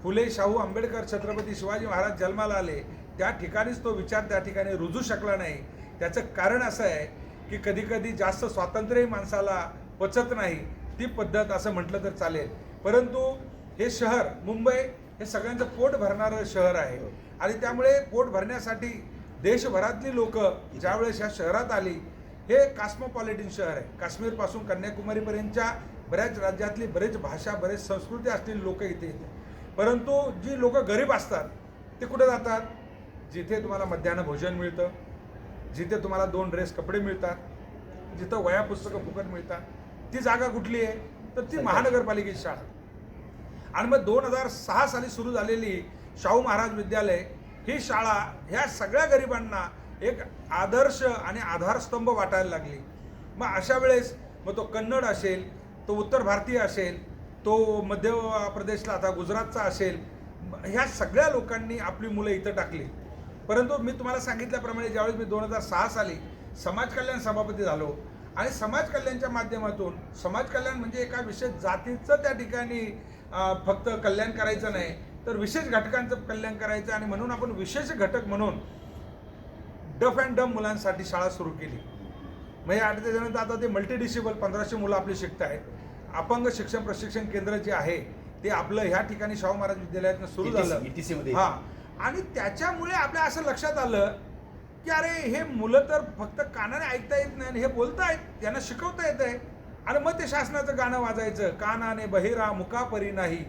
फुले शाहू आंबेडकर छत्रपती शिवाजी महाराज जन्माला आले त्या ठिकाणीच तो विचार त्या ठिकाणी रुजू शकला नाही. त्याचं कारण असं आहे की कधी कधी जास्त स्वातंत्र्यही माणसाला पचत नाही, ती पद्धत असं म्हटलं तर चालेल. परंतु हे शहर मुंबई हे सगळ्यांचं पोट भरणारं शहर आहे आणि त्यामुळे पोट भरण्यासाठी देशभरातली लोक ज्यावेळेस ह्या शहरात आली, हे कॉस्मोपॉलिटन शहर आहे. काश्मीरपासून कन्याकुमारीपर्यंतच्या बऱ्याच राज्यातली बरेच भाषा बरेच संस्कृती असलेली लोक इथे येतात. परंतु जी लोक गरीब असतात ते कुठे जातात? जिथे तुम्हाला मध्यान्ह भोजन मिळतं, जिथे तुम्हाला 2 ड्रेस कपडे मिळतात, जिथं वह्या पुस्तकं फुकट मिळतात, ती जागा कुठली आहे? तर ती महानगरपालिकेची शाळा. आणि मग 2006 साली सुरू झालेली शाहू महाराज विद्यालय ही शाळा ह्या सगळ्या गरिबांना एक आदर्श आणि आधारस्तंभ वाटायला लागली. मग अशा वेळेस मग तो कन्नड असेल, तो उत्तर भारतीय असेल, तो मध्य प्रदेशला आता गुजरातचा असेल, ह्या सगळ्या लोकांनी आपली मुलं इथं टाकली. परंतु मी तुम्हाला सांगितल्याप्रमाणे ज्यावेळेस मी 2006 साली समाज कल्याण सभापती झालो आणि समाज कल्याणच्या माध्यमातून, समाज कल्याण म्हणजे एका विशेष जातीचं त्या ठिकाणी फक्त कल्याण करायचं नाही तर विशेष घटकांचं कल्याण करायचं, आणि म्हणून आपण विशेष घटक म्हणून डफ अँड डम मुलांसाठी शाळा सुरू केली. म्हणजे त्याच्यानंतर आता ते मल्टीडिसेबल 1500 मुलं आपली शिकत आहेत. अपंग शिक्षण प्रशिक्षण केंद्र जे आहे ते आपलं ह्या ठिकाणी शाहू महाराज विद्यालयातनं सुरू झालं. हां, आणि त्याच्यामुळे आपल्या असं लक्षात आलं की अरे हे मुलं तर फक्त कानाने ऐकता येत नाही आणि हे बोलता येत, त्यांना शिकवता येत आहे. आणि मग ते शासनाचं गाणं वाजायचं, कानाने बहिरा मुकापरी नाही.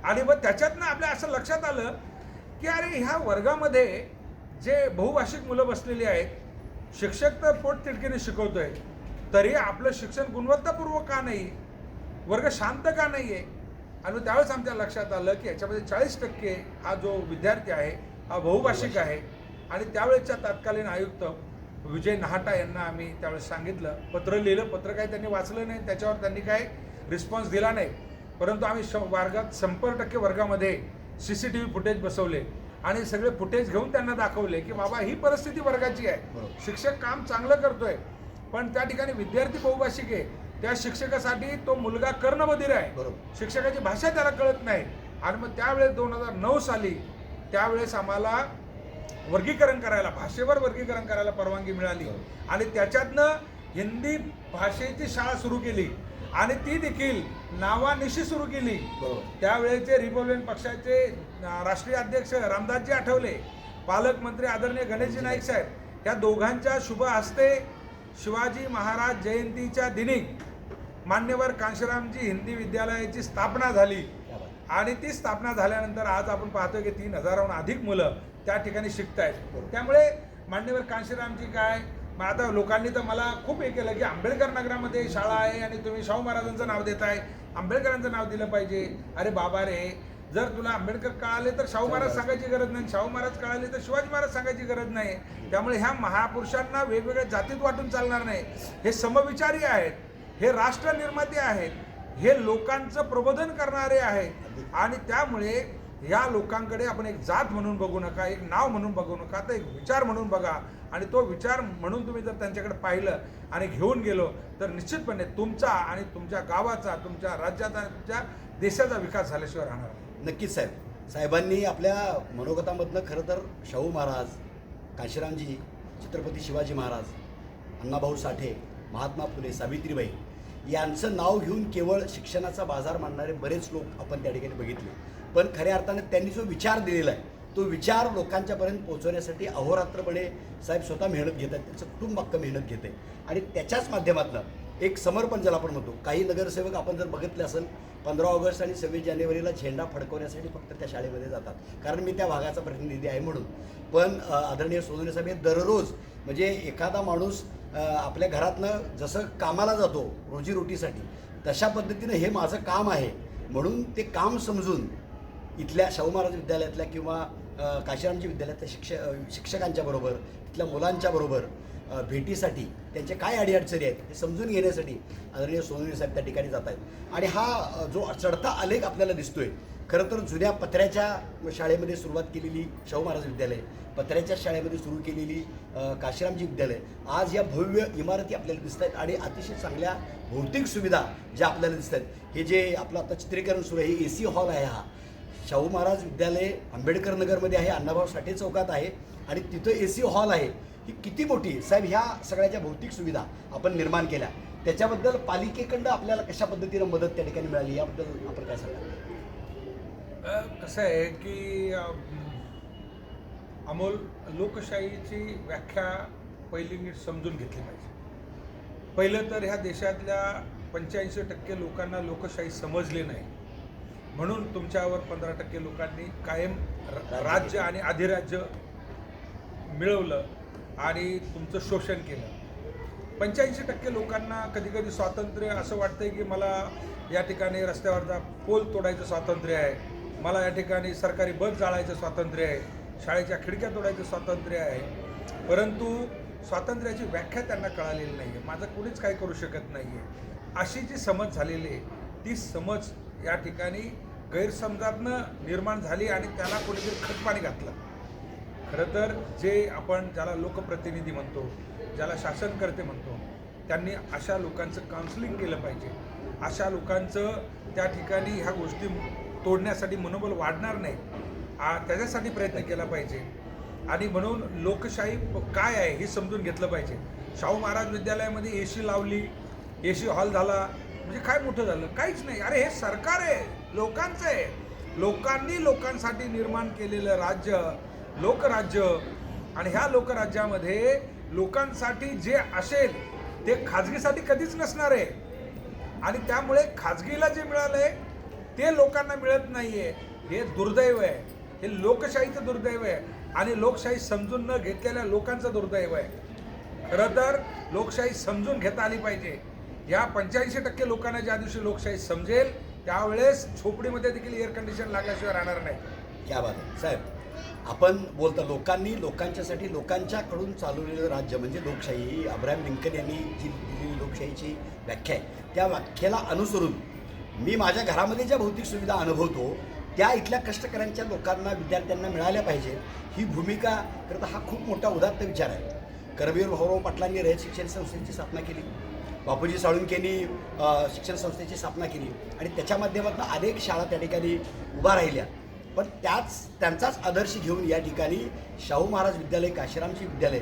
आणि मग त्याच्यातनं आपल्या असं लक्षात आलं की अरे ह्या वर्गामध्ये जे बहुभाषिक मुलं बसलेली आहेत, शिक्षक तर पोट तिडकीने शिकवतोय, तरी आपलं शिक्षण गुणवत्तापूर्वक का नाही, वर्ग शांत का नाही आहे? आणि त्यावेळेस आमच्या लक्षात आलं की याच्यामध्ये 40% हा जो विद्यार्थी आहे हा बहुभाषिक आहे. आणि त्यावेळेसच्या तत्कालीन आयुक्त विजय नहाटा यांना आम्ही त्यावेळेस सांगितलं, पत्र लिहिलं, पत्र काही त्यांनी वाचलं नाही, त्याच्यावर त्यांनी काय रिस्पॉन्स दिला नाही. परंतु आम्ही वर्गात 100% वर्गामध्ये CCTV फुटेज बसवले आणि सगळे फुटेज घेऊन त्यांना दाखवले की बाबा ही परिस्थिती वर्गाची आहे, शिक्षक काम चांगलं करतोय पण त्या ठिकाणी विद्यार्थी बहुभाषिक आहे, त्या शिक्षकासाठी तो मुलगा कर्णबधीर आहे, शिक्षकाची भाषा त्याला कळत नाही. आणि मग त्यावेळेस 2009 साली त्यावेळेस आम्हाला वर्गीकरण करायला, भाषेवर वर्गीकरण करायला परवानगी मिळाली आणि त्याच्यातनं हिंदी भाषेची शाळा सुरू केली आणि ती देखील नावानिशी सुरू केली. त्यावेळेचे रिपब्लिकन पक्षाचे राष्ट्रीय अध्यक्ष रामदासजी आठवले, पालकमंत्री आदरणीय गणेशजी नाईक साहेब, या दोघांच्या शुभ हस्ते शिवाजी महाराज जयंतीच्या दिनी मान्यवर कांशीरामजी हिंदी विद्यालयाची स्थापना झाली. आणि ती स्थापना झाल्यानंतर आज आपण पाहतोय की 3000हून अधिक मुलं त्या ठिकाणी शिकत आहेत. त्यामुळे मान्यवर कांशीरामजी काय, मग आता लोकांनी तर मला खूप हे केलं की आंबेडकर नगरामध्ये शाळा आहे आणि तुम्ही शाहू महाराजांचं नाव देताय, आंबेडकरांचं नाव दिलं पाहिजे. अरे बाबा रे, जर तुला आंबेडकर कळाले तर शाहू महाराज सांगायची गरज नाही, शाहू महाराज कळाले तर शिवाजी महाराज सांगायची गरज नाही. त्यामुळे ह्या महापुरुषांना वेगवेगळ्या जातीत वाटून चालणार नाही. हे समविचारी आहेत, हे राष्ट्र निर्माते आहेत, हे लोकांचं प्रबोधन करणारे आहेत. आणि त्यामुळे या लोकांकडे आपण एक जात म्हणून बघू नका, एक नाव म्हणून बघू नका, तर एक विचार म्हणून बघा. आणि तो विचार म्हणून तुम्ही जर त्यांच्याकडे पाहिलं आणि घेऊन गेलो तर निश्चितपणे तुमचा आणि तुमच्या गावाचा, तुमच्या राज्याचा, तुमच्या देशाचा विकास झाल्याशिवाय राहणार. नक्कीच साहेब, साहेबांनी आपल्या मनोगतामधनं खरं तर शाहू महाराज, कांशीरामजी, छत्रपती शिवाजी महाराज, अण्णाभाऊ साठे, महात्मा फुले, सावित्रीबाई यांचं नाव घेऊन केवळ शिक्षणाचा बाजार मांडणारे बरेच लोक आपण त्या ठिकाणी बघितले. पण खऱ्या अर्थाने त्यांनी जो विचार दिलेला आहे तो विचार लोकांच्यापर्यंत पोहोचवण्यासाठी अहोरात्रपणे साहेब स्वतः मेहनत घेत आहेत, त्यांचं कुटुंब अख्खं मेहनत घेते आणि त्याच्याच माध्यमातून एक समर्पण ज्याला आपण म्हणतो. काही नगरसेवक आपण जर बघितले असेल 15 ऑगस्ट आणि 26 जानेवारीला झेंडा फडकवण्यासाठी फक्त त्या शाळेमध्ये जातात, कारण मी त्या भागाचा प्रतिनिधी आहे म्हणून. पण आदरणीय सोनवणे साहेब हे दररोज म्हणजे एखादा माणूस आपल्या घरातनं जसं कामाला जातो रोजीरोटीसाठी तशा पद्धतीनं हे माझं काम आहे म्हणून ते काम समजून इथल्या शाहू महाराज विद्यालयातल्या किंवा काशीरामजी विद्यालयातल्या शिक्षकांच्या बरोबर तिथल्या मुलांच्या बरोबर भेटीसाठी त्यांचे काय अडीअडचणी आहेत हे समजून घेण्यासाठी आदरणीय सोनवणे साहेब त्या ठिकाणी जात आहेत. आणि हा जो चढता आलेख आपल्याला दिसतोय, खरं तर जुन्या पत्र्याच्या शाळेमध्ये सुरुवात केलेली शाहू महाराज विद्यालय, पत्र्याच्या शाळेमध्ये सुरू केलेली काशीरामजी विद्यालय, आज या भव्य इमारती आपल्याला दिसत आहेत आणि अतिशय चांगल्या भौतिक सुविधा ज्या आपल्याला दिसत आहेत. हे जे आपलं आता चित्रीकरण सुरू आहे, AC हॉल आहे, हा शाहू महाराज विद्यालय आंबेडकर नगरमध्ये आहे, अण्णाभाऊ साठे चौकात आहे आणि तिथं AC हॉल आहे. ही किती मोठी साहेब, ह्या सगळ्याच्या भौतिक सुविधा आपण निर्माण केल्या, त्याच्याबद्दल पालिकेकडं आपल्याला कशा पद्धतीनं मदत त्या ठिकाणी मिळाली याबद्दल आपण काय सांगाल? कसं आहे की अमोल, लोकशाहीची व्याख्या पहिली नीट समजून घेतली पाहिजे. पहिलं तर ह्या देशातल्या 85% लोकांना लोकशाही समजली नाही, म्हणून तुमच्यावर 15% लोकांनी कायम राज्य आणि अधिराज्य मिळवलं आणि तुमचं शोषण केलं. 85% लोकांना कधी कधी स्वातंत्र्य असं वाटतंय की मला या ठिकाणी रस्त्यावरचा पोल तोडायचं स्वातंत्र्य आहे, मला या ठिकाणी सरकारी बस जाळायचं स्वातंत्र्य आहे, शाळेच्या खिडक्या तोडायचं स्वातंत्र्य आहे. परंतु स्वातंत्र्याची व्याख्या त्यांना कळालेली नाही आहे. माझं कोणीच काय करू शकत नाही आहे अशी जी समज झालेली आहे, ती समज या ठिकाणी गैरसमजातनं निर्माण झाली आणि त्याला कोणीतरी खतपाणी घातलं. खरं तर जे आपण ज्याला लोकप्रतिनिधी म्हणतो, ज्याला शासनकर्ते म्हणतो, त्यांनी अशा लोकांचं काउन्सिलिंग केलं पाहिजे. अशा लोकांचं त्या ठिकाणी ह्या गोष्टी तोडण्यासाठी मनोबल वाढणार नाही त्याच्यासाठी प्रयत्न केला पाहिजे. आणि म्हणून लोकशाही काय आहे हे समजून घेतलं पाहिजे. शाहू महाराज विद्यालयामध्ये AC लावली, AC हॉल झाला म्हणजे काय मोठं झालं? काहीच नाही. अरे हे सरकार आहे, लोकांचं आहे. लोकांनी लोकांसाठी निर्माण केलेलं राज्य लोकराज्य, आणि ह्या लोकराज्यामध्ये लोकांसाठी जे असेल ते खाजगीसाठी कधीच नसणार आहे. आणि त्यामुळे खाजगीला जे मिळालंय ते लोकांना मिळत नाहीये, हे दुर्दैव आहे. हे लोकशाहीचं दुर्दैव आहे आणि लोकशाही समजून न घेतलेल्या लोकांचं दुर्दैव आहे. खरं तर लोकशाही समजून घेता आली पाहिजे. या 85% लोकांना ज्या दिवशी लोकशाही समजेल त्यावेळेस झोपडीमध्ये देखील एअर कंडिशन लागल्याशिवाय राहणार नाही. क्या बात आहे साहेब. आपण बोलता लोकांनी लोकांच्यासाठी लोकांच्याकडून चालवलेलं राज्य म्हणजे लोकशाही, ही अब्राहम लिंकन यांनी जी दिलेली लोकशाहीची व्याख्या आहे त्या व्याख्येला अनुसरून मी माझ्या घरामध्ये ज्या भौतिक सुविधा अनुभवतो त्या इथल्या कष्टकऱ्यांच्या लोकांना विद्यार्थ्यांना मिळाल्या पाहिजे. ही भूमिका करता हा खूप मोठा उदात्त विचार आहे. करवीर भाऊराव पाटलांनी रयत शिक्षण संस्थेची स्थापना केली, बापूजी साळुंखेंनी शिक्षण संस्थेची स्थापना केली आणि त्याच्या माध्यमातून अनेक शाळा त्या ठिकाणी उभा राहिल्या. पण त्यांचाच आदर्श घेऊन या ठिकाणी शाहू महाराज विद्यालय, काशीरामजी विद्यालय,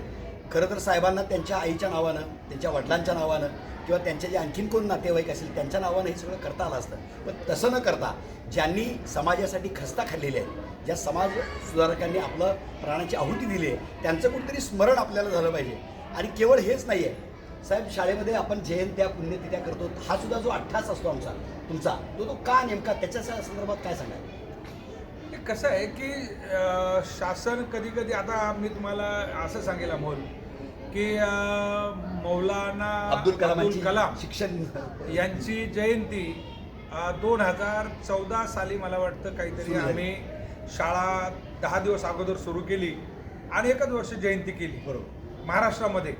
खरं तर साहेबांना त्यांच्या आईच्या नावानं, त्यांच्या वडिलांच्या नावानं किंवा त्यांचे जे आणखीन कोण नातेवाईक असेल त्यांच्या नावानं हे सगळं करता आलं असतं. पण तसं न करता ज्यांनी समाजासाठी खस्ता खाल्लेले आहे, ज्या समाज सुधारकांनी आपलं प्राणाची आहुती दिली आहे, त्यांचं कुठेतरी स्मरण आपल्याला झालं पाहिजे. आणि केवळ हेच नाही आहे साहेब, शाळेमध्ये आपण जयंत्या पुण्यतिथ्या करतो, हा सुद्धा जो अट्ठास असतो तुमचा तो का नेमका, त्याच्या संदर्भात काय सांगाल? कसं आहे की शासन कधी कधी, आता मी तुम्हाला असं सांगेल अमोल की मौलाना अब्दुल कलाम शिक्षण यांची जयंती 2014 साली मला वाटतं काहीतरी आम्ही शाळा 10 दिवस अगोदर सुरू केली आणि एकच वर्ष जयंती केली. बरोबर. महाराष्ट्रामध्ये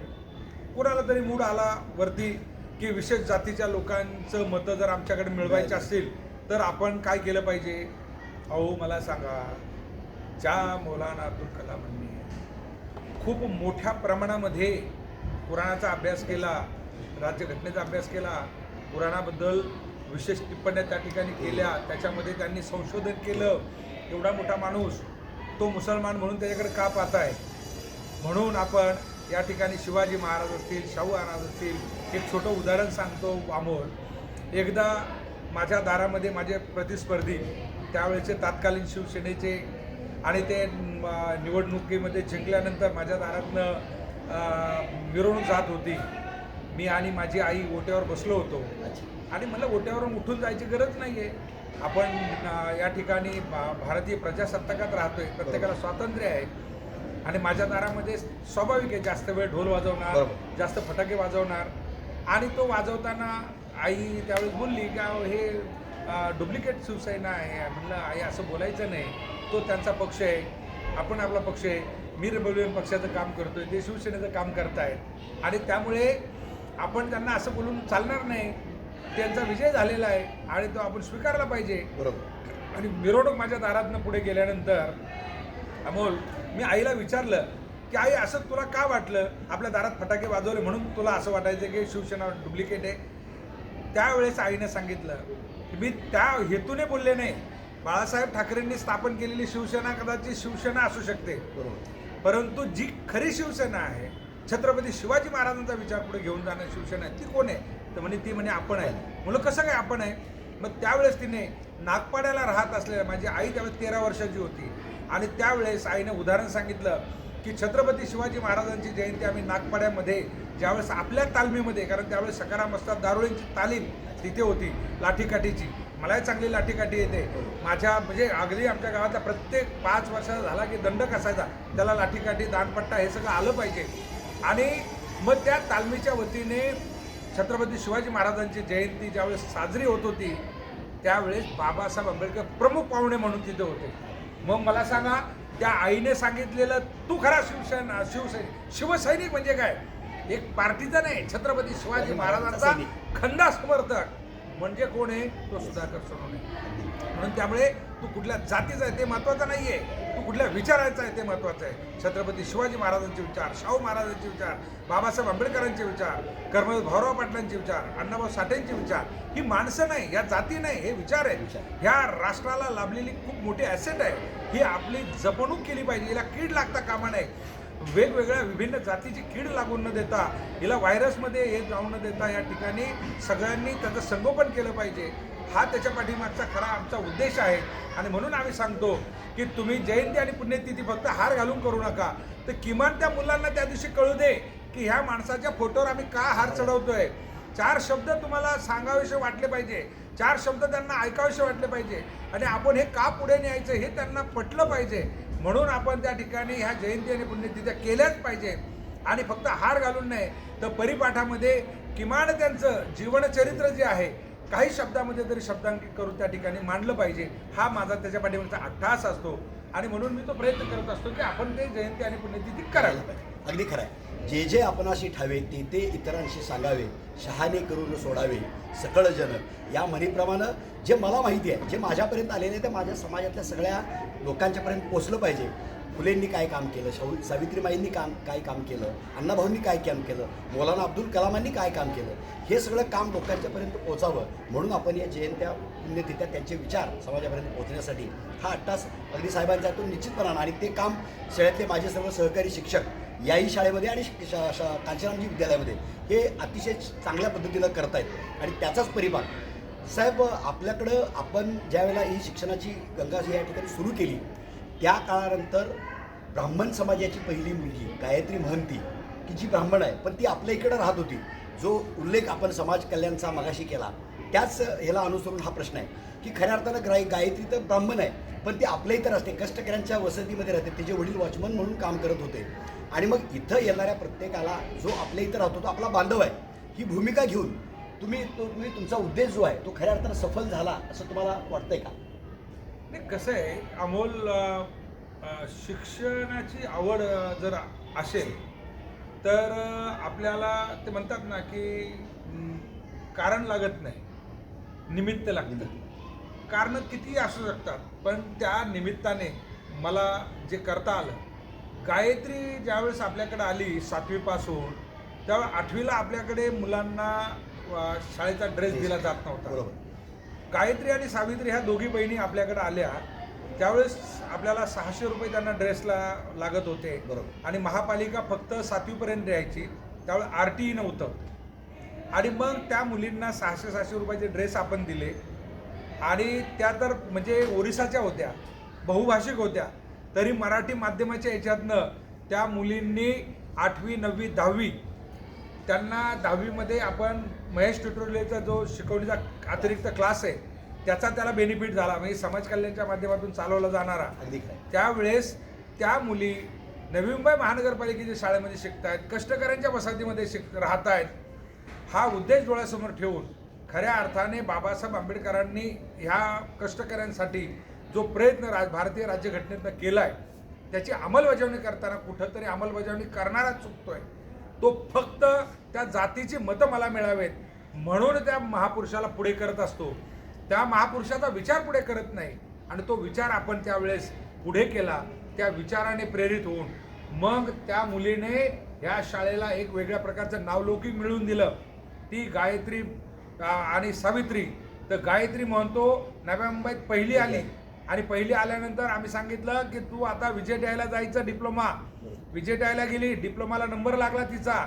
कुणाला तरी मूड आला वरती की विशेष जातीच्या लोकांचं मतं जर आमच्याकडे मिळवायचे असतील तर आपण काय केलं पाहिजे. अहो मला सांगा, ज्या मौलाना अब्दुल कलामांनी खूप मोठ्या प्रमाणामध्ये कुराणाचा अभ्यास केला, राज्यघटनेचा अभ्यास केला, कुराणाबद्दल विशेष टिप्पण्या त्या ठिकाणी केल्या, त्याच्यामध्ये त्यांनी संशोधन केलं, एवढा मोठा माणूस तो मुसलमान म्हणून त्याच्याकडे का पाहताय. म्हणून आपण या ठिकाणी शिवाजी महाराज असतील, शाहू महाराज असतील, एक छोटं उदाहरण सांगतो अमोल. एकदा माझ्या दारामध्ये माझे प्रतिस्पर्धी त्यावेळेचे तत्कालीन शिवसेनेचे आणि ते निवडणुकीमध्ये जिंकल्यानंतर माझ्या दारातनं मिरवणूक जात होती. मी आणि माझी आई ओट्यावर बसलो होतो आणि मला ओट्यावरून उठून जायची गरज नाही आहे. आपण या ठिकाणी भारतीय प्रजासत्ताकात राहतोय, प्रत्येकाला स्वातंत्र्य आहे आणि माझ्या दारामध्ये स्वाभाविक आहे जास्त वेळ ढोल वाजवणार, जास्त फटाके वाजवणार. आणि तो वाजवताना आई त्यावेळेस बोलली की हे डुप्लिकेट शिवसेना आहे. म्हणलं आई असं बोलायचं नाही, तो त्यांचा पक्ष आहे, आपण आपला पक्ष आहे. मी रिपब्लिकन पक्षाचं काम करतोय, ते शिवसेनेचं काम करतायत आणि त्यामुळे आपण त्यांना असं बोलून चालणार नाही. त्यांचा विजय झालेला आहे आणि तो आपण स्वीकारला पाहिजे. बरोबर. आणि मिरवणूक माझ्या दारातनं पुढे गेल्यानंतर अमोल, मी आईला विचारलं की आई असं तुला का वाटलं, आपल्या दारात फटाके वाजवले म्हणून तुला असं वाटायचं की शिवसेना डुप्लिकेट आहे. त्यावेळेस आईने सांगितलं की मी त्या हेतूने बोलले नाही. बाळासाहेब ठाकरेंनी स्थापन केलेली शिवसेना कदाचित शिवसेना असू शकते, परंतु जी खरी शिवसेना आहे, छत्रपती शिवाजी महाराजांचा विचार पुढे घेऊन जाणारी शिवसेना ती कोण आहे, तर ती म्हणे आपण आहे. म्हणलं कसं काय आपण आहे. मग त्यावेळेस तिने नागपाड्याला राहत असलेल्या, माझी आई त्यावेळेस 13 वर्षाची होती आणि त्यावेळेस आईने उदाहरण सांगितलं की छत्रपती शिवाजी महाराजांची जयंती आम्ही नागपाड्यामध्ये ज्यावेळेस आपल्या तालमीमध्ये, कारण त्यावेळेस सकाराम असतात दारुळींची तालीम तिथे होती लाठीकाठीची. मलाही चांगली लाठीकाठी येते. माझ्या म्हणजे अगदी आमच्या गावातला प्रत्येक 5 वर्षाचा झाला की दंडक असायचा, त्याला लाठीकाठी दानपट्टा हे सगळं आलं पाहिजे. आणि मग त्या तालमीच्या वतीने छत्रपती शिवाजी महाराजांची जयंती ज्यावेळेस साजरी होत होती त्यावेळेस बाबासाहेब आंबेडकर प्रमुख पाहुणे म्हणून तिथे होते. मग मला सांगा, त्या आईने सांगितलेलं तू खरा शिवसैनिक म्हणजे काय, एक पार्टीचा नाही, छत्रपती शिवाजी महाराजांचा खंदा समर्थक म्हणजे कोण आहे, तो सुधाकर सोनवणे. म्हणून त्यामुळे तू कुठल्या जातीचा आहे ते महत्त्वाचं नाही आहे, तू कुठल्या विचारायचा आहे ते महत्त्वाचं आहे. छत्रपती शिवाजी महाराजांचे विचार, शाहू महाराजांचे विचार, बाबासाहेब आंबेडकरांचे विचार, कर्मवीर भाऊराव पाटलांचे विचार, अण्णाभाऊ साठेंचे विचार, ही माणसं नाही, या जाती नाही, हे विचार आहेत. ह्या राष्ट्राला लाभलेली खूप मोठी ॲसेट आहे, ही आपली जपणूक केली पाहिजे. हिला कीड लागता कामा नये. वेगवेगळ्या विभिन्न जातीची कीड लागून न देता, हिला व्हायरसमध्ये हे जाऊन न देता या ठिकाणी सगळ्यांनी त्याचं संगोपन केलं पाहिजे. हा त्याच्या पाठीमागचा खरा आमचा उद्देश आहे. आणि म्हणून आम्ही सांगतो की तुम्ही जयंती आणि पुण्यतिथी फक्त हार घालून करू नका, तर किमान त्या मुलांना त्या दिवशी कळू दे की ह्या माणसाच्या फोटोवर आम्ही का हार चढवतोय. 4 शब्द तुम्हाला सांगावेसे वाटले पाहिजे, 4 शब्द त्यांना ऐकावेसे वाटले पाहिजे आणि आपण हे का पुढे न्यायचं हे त्यांना पटलं पाहिजे. म्हणून आपण त्या ठिकाणी ह्या जयंती आणि पुण्यतिथ्या केल्याच पाहिजे. आणि फक्त हार घालून नाही तर परिपाठामध्ये किमान त्यांचं जीवनचरित्र जे आहे काही शब्दामध्ये तरी शब्दांकित करून त्या ठिकाणी मांडलं पाहिजे. हा माझा त्याच्या पाठीमागचा अट्टहास असतो आणि म्हणून मी तो प्रयत्न करत असतो की आपण ते जयंती आणि पुण्यतिथी करायला पाहिजे. अगदी खरं आहे. जे जे आपणाशी ठावे ते ते इतरांशी सांगावे, शहाणे करून सोडावे सकळ जन, या म्हणीप्रमाणे जे मला माहिती आहे, जे माझ्यापर्यंत आलेले ते माझ्या समाजातल्या सगळ्या लोकांच्यापर्यंत पोचलं पाहिजे. फुलेंनी काय काम केलं, सावित्रीबाईंनी काय काम केलं, अण्णाभाऊंनी काय काम केलं, मौलाना अब्दुल कलामांनी काय काम केलं, हे सगळं काम लोकांच्यापर्यंत पोचावं. म्हणून आपण या जयंत्या पुण्यतिथ्या त्यांचे विचार समाजापर्यंत पोहोचण्यासाठी हा अट्टास अगदी साहेबांचा तो निश्चितपणानं, आणि ते काम शाळेतले माझे सर्व सहकारी शिक्षक याही शाळेमध्ये आणि कांचनरामजी विद्यालयामध्ये हे अतिशय चांगल्या पद्धतीनं करत आहेत. आणि त्याचाच परिपाक साहेब आपल्याकडं आपण ज्यावेळेला ही शिक्षणाची गंगा या ठिकाणी सुरू केली त्या काळानंतर ब्राह्मण समाजाची पहिली मुलगी गायत्री महंती, की जी ब्राह्मण आहे पण ती आपल्या इकडं राहत होती, जो उल्लेख आपण समाज कल्याणचा मगाशी केला त्याच ह्याला अनुसरून हा प्रश्न आहे की खऱ्या अर्थानं गायत्री तर ब्राह्मण आहे पण ती आपल्या इतर असते, कष्टकऱ्यांच्या वसतीमध्ये राहते. तिचे वडील वॉचमन म्हणून काम करत होते आणि मग इथं येणाऱ्या प्रत्येकाला जो आपल्या इथं राहतो तो आपला बांधव आहे, ही भूमिका घेऊन तुम्ही तुमचा उद्देश जो आहे तो खऱ्या अर्थानं सफल झाला असं तुम्हाला वाटतंय का? नाही, कसं आहे अमोल, शिक्षणाची आवड जर असेल तर आपल्याला ते म्हणतात ना की कारण लागत नाही, निमित्त लागतं. कारणं कितीही असू शकतात पण त्या निमित्ताने मला जे करता आलं, गायत्री ज्यावेळेस आपल्याकडे आली 7वीपासून, त्यावेळेस 8वीला आपल्याकडे मुलांना शाळेचा ड्रेस दिला जात नव्हता. बरोबर. गायत्री आणि सावित्री ह्या दोघी बहिणी आपल्याकडे आल्या त्यावेळेस आपल्याला 600 रुपये त्यांना ड्रेसला लागत होते. बरोबर. आणि महापालिका फक्त 7वीपर्यंत द्यायची, त्यावेळेस RTE नव्हतं. आणि मग त्या मुलींना 600 रुपयाचे ड्रेस आपण दिले आणि त्या तर म्हणजे ओरिसाच्या होत्या, बहुभाषिक होत्या, तरी मराठी माध्यमाच्या याच्यातनं त्या मुलींनी 8वी 9वी 10वी त्यांना 10वीमध्ये आपण महेश ट्युटोरियलचा जो शिकवणीचा अतिरिक्त क्लास आहे त्याचा त्याला बेनिफिट झाला, म्हणजे समाज कल्याणच्या माध्यमातून चालवला जाणारा. अगदी खरं आहे. त्यावेळेस त्या मुली नवी मुंबई महानगरपालिकेच्या शाळेमध्ये शिकत आहेत, कष्टकऱ्यांच्या वसाहतीमध्ये राहत आहेत. हा उद्देश डोळ्यासमोर ठेवून खऱ्या अर्थाने बाबासाहेब आंबेडकरांनी ह्या कष्टकऱ्यांसाठी जो प्रयत्न भारतीय राज्यघटनेतनं केला आहे त्याची अंमलबजावणी करताना कुठंतरी अंमलबजावणी करणारा चुकतोय. तो फक्त त्या जातीची मतं मला मिळावेत म्हणून त्या महापुरुषाला पुढे करत असतो. त्या महापुरुषाचा विचार पुढे करत नाही आणि तो विचार आपण त्यावेळेस पुढे केला. त्या विचाराने प्रेरित होऊन मग त्या मुलीने ह्या शाळेला एक वेगळ्या प्रकारचं नावलौकिक मिळवून दिलं. ती गायत्री आणि सावित्री. तर गायत्री म्हणतो नव्या मुंबईत पहिली आली आणि पहिली आल्यानंतर आम्ही सांगितलं की तू आता विजय जायचं डिप्लोमा. विजय गेली, डिप्लोमाला नंबर लागला तिचा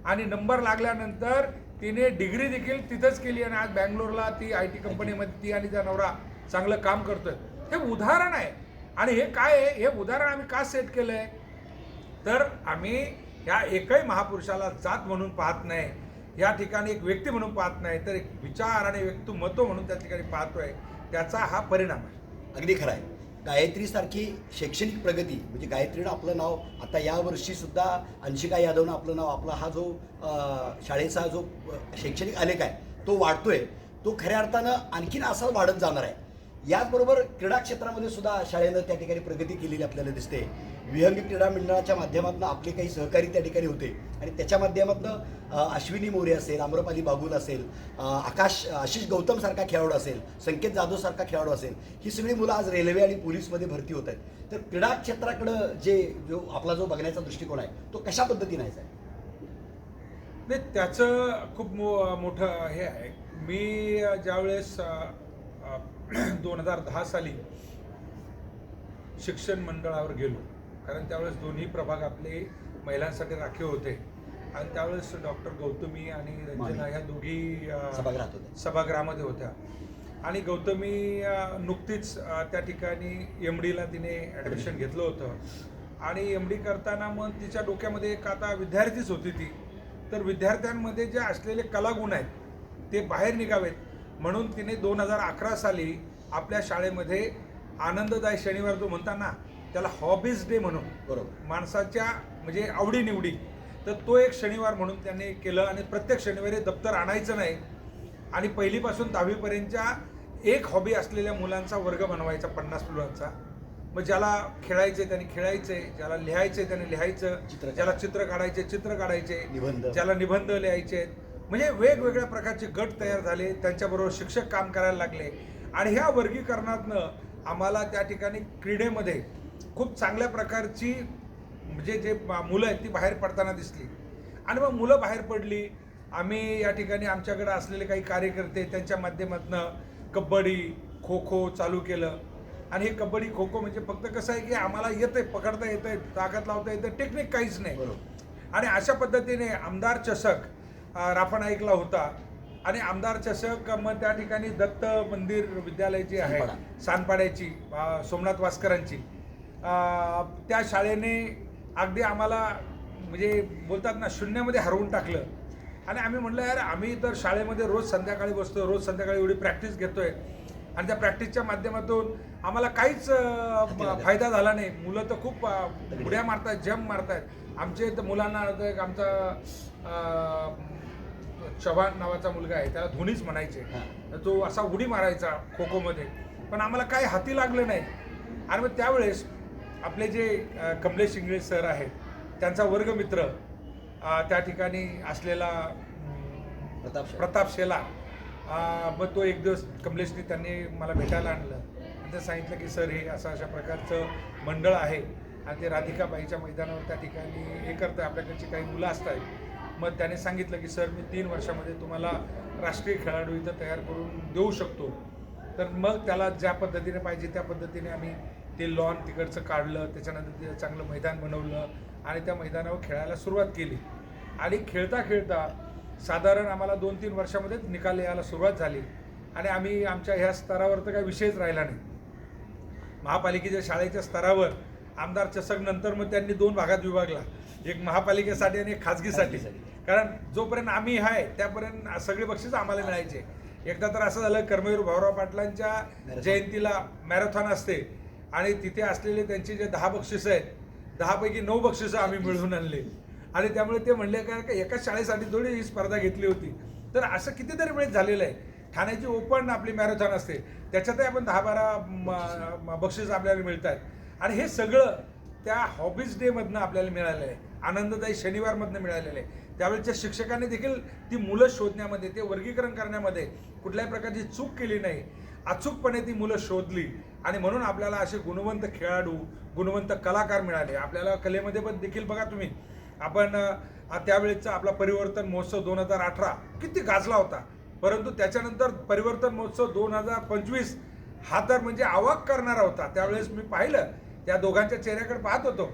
आणि नंबर लागल्यानंतर तिने डिग्री देखील तिथंच केली आणि आज बँगलोरला ती IT कंपनीमध्ये ती आणि त्या नवरा चांगलं काम करतोय. हे उदाहरण आहे. आणि हे काय आहे, हे उदाहरण आम्ही का सेट केलंय तर आम्ही ह्या एकही महापुरुषाला जात म्हणून पाहत नाही, या ठिकाणी एक व्यक्ती म्हणून पाहत नाही, तर एक विचार आणि व्यक्तिमत्व म्हणून त्या ठिकाणी पाहतोय. त्याचा हा परिणाम आहे. अगदी खरं आहे. गायत्रीसारखी शैक्षणिक प्रगती म्हणजे गायत्रीनं आपलं नाव आता यावर्षी सुद्धा अंशिका यादवनं आपलं नाव आपला हा जो शाळेचा जो शैक्षणिक आलेख आहे तो वाढतोय. तो खऱ्या अर्थानं आणखीन असा वाढत जाणार आहे. याचबरोबर क्रीडा क्षेत्रामध्ये सुद्धा शाळेनं त्या ठिकाणी प्रगती केलेली आपल्याला दिसते. विहंग क्रीडा मंडळाच्या माध्यमातून आपले काही सहकारी त्या ठिकाणी होते आणि त्याच्या माध्यमातून अश्विनी मोरे असेल, आम्रपाली बागुल असेल, आशिष गौतम सारखा खेळाडू असेल, संकेत जाधव सारखा खेळाडू असेल, ही सगळी मुलं आज रेल्वे आणि पोलीसमध्ये भरती होत आहेत. तर क्रीडा क्षेत्राकडं जो आपला जो बघण्याचा दृष्टिकोन आहे तो कशा पद्धतीने आहे? नाही, त्याचं खूप मोठं हे आहे. मी ज्यावेळेस 2010 साली शिक्षण मंडळावर गेलो, कारण त्यावेळेस दोन्ही प्रभाग आपले महिलांसाठी राखीव होते आणि त्यावेळेस डॉक्टर गौतमी आणि रंजना ह्या दोघी सभागृहामध्ये होत्या आणि गौतमी नुकतीच त्या ठिकाणी MDला तिने ॲडमिशन घेतलं होतं आणि MD करताना मग तिच्या डोक्यामध्ये एक आता विद्यार्थीच होती ती, तर विद्यार्थ्यांमध्ये जे असलेले कलागुण आहेत ते बाहेर निघावेत म्हणून तिने 2011 साली आपल्या शाळेमध्ये आनंददायी शनिवार जो म्हणतात ना त्याला हॉबीज डे म्हणून, बरोबर, माणसाच्या म्हणजे आवडीनिवडी, तर तो एक शनिवार म्हणून त्यांनी केलं आणि प्रत्येक शनिवारी दप्तर आणायचं नाही आणि पहिलीपासून 10वीपर्यंतच्या एक हॉबी असलेल्या मुलांचा वर्ग बनवायचा 50 मुलांचा. मग ज्याला खेळायचे त्याने खेळायचे, ज्याला लिहायचे त्याने लिहायचं, ज्याला चित्र काढायचे, ज्याला निबंध लिहायचे, म्हणजे वेगवेगळ्या प्रकारचे गट तयार झाले. त्यांच्याबरोबर शिक्षक काम करायला लागले आणि ह्या वर्गीकरणातनं आम्हाला त्या ठिकाणी क्रीडेमध्ये खूप चांगल्या प्रकारची म्हणजे जे मुलं आहेत ती बाहेर पडताना दिसली आणि मग मुलं बाहेर पडली. आम्ही या ठिकाणी आमच्याकडे असलेले काही कार्यकर्ते त्यांच्या माध्यमातून कबड्डी खो खो चालू केलं आणि हे कबड्डी खो खो म्हणजे फक्त कसं आहे की आम्हाला येतंय, पकडता येतंय, ताकद लावता येतं, टेक्निक काहीच नाही. आणि अशा पद्धतीने आमदार चषक राफा नाईकला होता आणि आमदार चषक मग त्या ठिकाणी दत्त मंदिर विद्यालय जी आहे सानपाड्याची सोमनाथ वास्करांची, त्या शाळेने अगदी आम्हाला म्हणजे बोलतात ना शून्यामध्ये हरवून टाकलं आणि आम्ही म्हटलं यार आम्ही तर शाळेमध्ये रोज संध्याकाळी बसतो, रोज संध्याकाळी एवढी प्रॅक्टिस घेतोय आणि त्या प्रॅक्टिसच्या माध्यमातून आम्हाला काहीच फायदा झाला नाही. मुलं तर खूप उड्या मारतायत, जंप मारतायत. आमचे तर मुलांना आमचा चव्हाण नावाचा मुलगा आहे त्याला धोनीच म्हणायचे, तो असा उडी मारायचा खो खोमध्ये, पण आम्हाला काही हाती लागलं नाही. आणि मग त्यावेळेस आपले जे कमलेश इंगळे सर आहेत त्यांचा वर्गमित्र त्या ठिकाणी असलेला प्रताप शेला, मग तो एक दिवस कमलेशने त्यांनी मला भेटायला आणलं आणि ते सांगितलं की सर हे अशा प्रकारचं मंडळ आहे आणि ते राधिकाबाईच्या मैदानावर त्या ठिकाणी हे करतं, आपल्याकडची काही मुलं असतात. मग त्याने सांगितलं की सर मी 3 वर्षामध्ये तुम्हाला राष्ट्रीय खेळाडू इथं तयार करून देऊ शकतो. तर मग त्याला ज्या पद्धतीने पाहिजे त्या पद्धतीने आम्ही ते लॉन तिकडचं काढलं, त्याच्यानंतर ते चांगलं मैदान बनवलं आणि त्या मैदानावर खेळायला सुरुवात केली आणि खेळता खेळता साधारण आम्हाला 2-3 वर्षामध्येच निकाल यायला सुरुवात झाली आणि आम्ही आमच्या ह्या स्तरावर तर काही विषयच राहिला नाही. महापालिकेच्या शाळेच्या स्तरावर आमदार चषक नंतर मग त्यांनी 2 भागात विभागला, एक महापालिकेसाठी आणि एक खाजगीसाठी. कारण जोपर्यंत आम्ही आहे त्यापर्यंत सगळे बक्षीस आम्हाला मिळायचे. एकदा तर असं झालं, कर्मवीर भाऊराव पाटलांच्या जयंतीला मॅरेथॉन असते आणि तिथे असलेले त्यांचे जे 10 बक्षिसं आहेत, 10 पैकी 9 बक्षिसं आम्ही मिळवून आणले. आणि त्यामुळे ते म्हणले का एकाच शाळेसाठी थोडी ही स्पर्धा घेतली होती. तर असं कितीतरी वेळेस झालेलं आहे. ठाण्याची ओपन आपली मॅरेथॉन असते, त्याच्यातही आपण 10-12 बक्षीस आपल्याला मिळत आहेत. आणि हे सगळं त्या हॉबीज डेमधनं आपल्याला मिळालेलं आहे, आनंददायी शनिवारमधनं मिळालेलं आहे. त्यावेळेच्या शिक्षकांनी देखील ती मुलं शोधण्यामध्ये, ते वर्गीकरण करण्यामध्ये कुठल्याही प्रकारची चूक केली नाही. अचूकपणे ती मुलं शोधली आणि म्हणून आपल्याला असे गुणवंत खेळाडू, गुणवंत कलाकार मिळाले. आपल्याला कलेमध्ये पण देखील बघा तुम्ही, आपण त्यावेळेचा आपला परिवर्तन महोत्सव 2018 किती गाजला होता. परंतु त्याच्यानंतर परिवर्तन महोत्सव 2025 हा तर म्हणजे अवाक करणारा होता. त्यावेळेस मी पाहिलं, त्या दोघांच्या चेहऱ्याकडे पाहत होतो.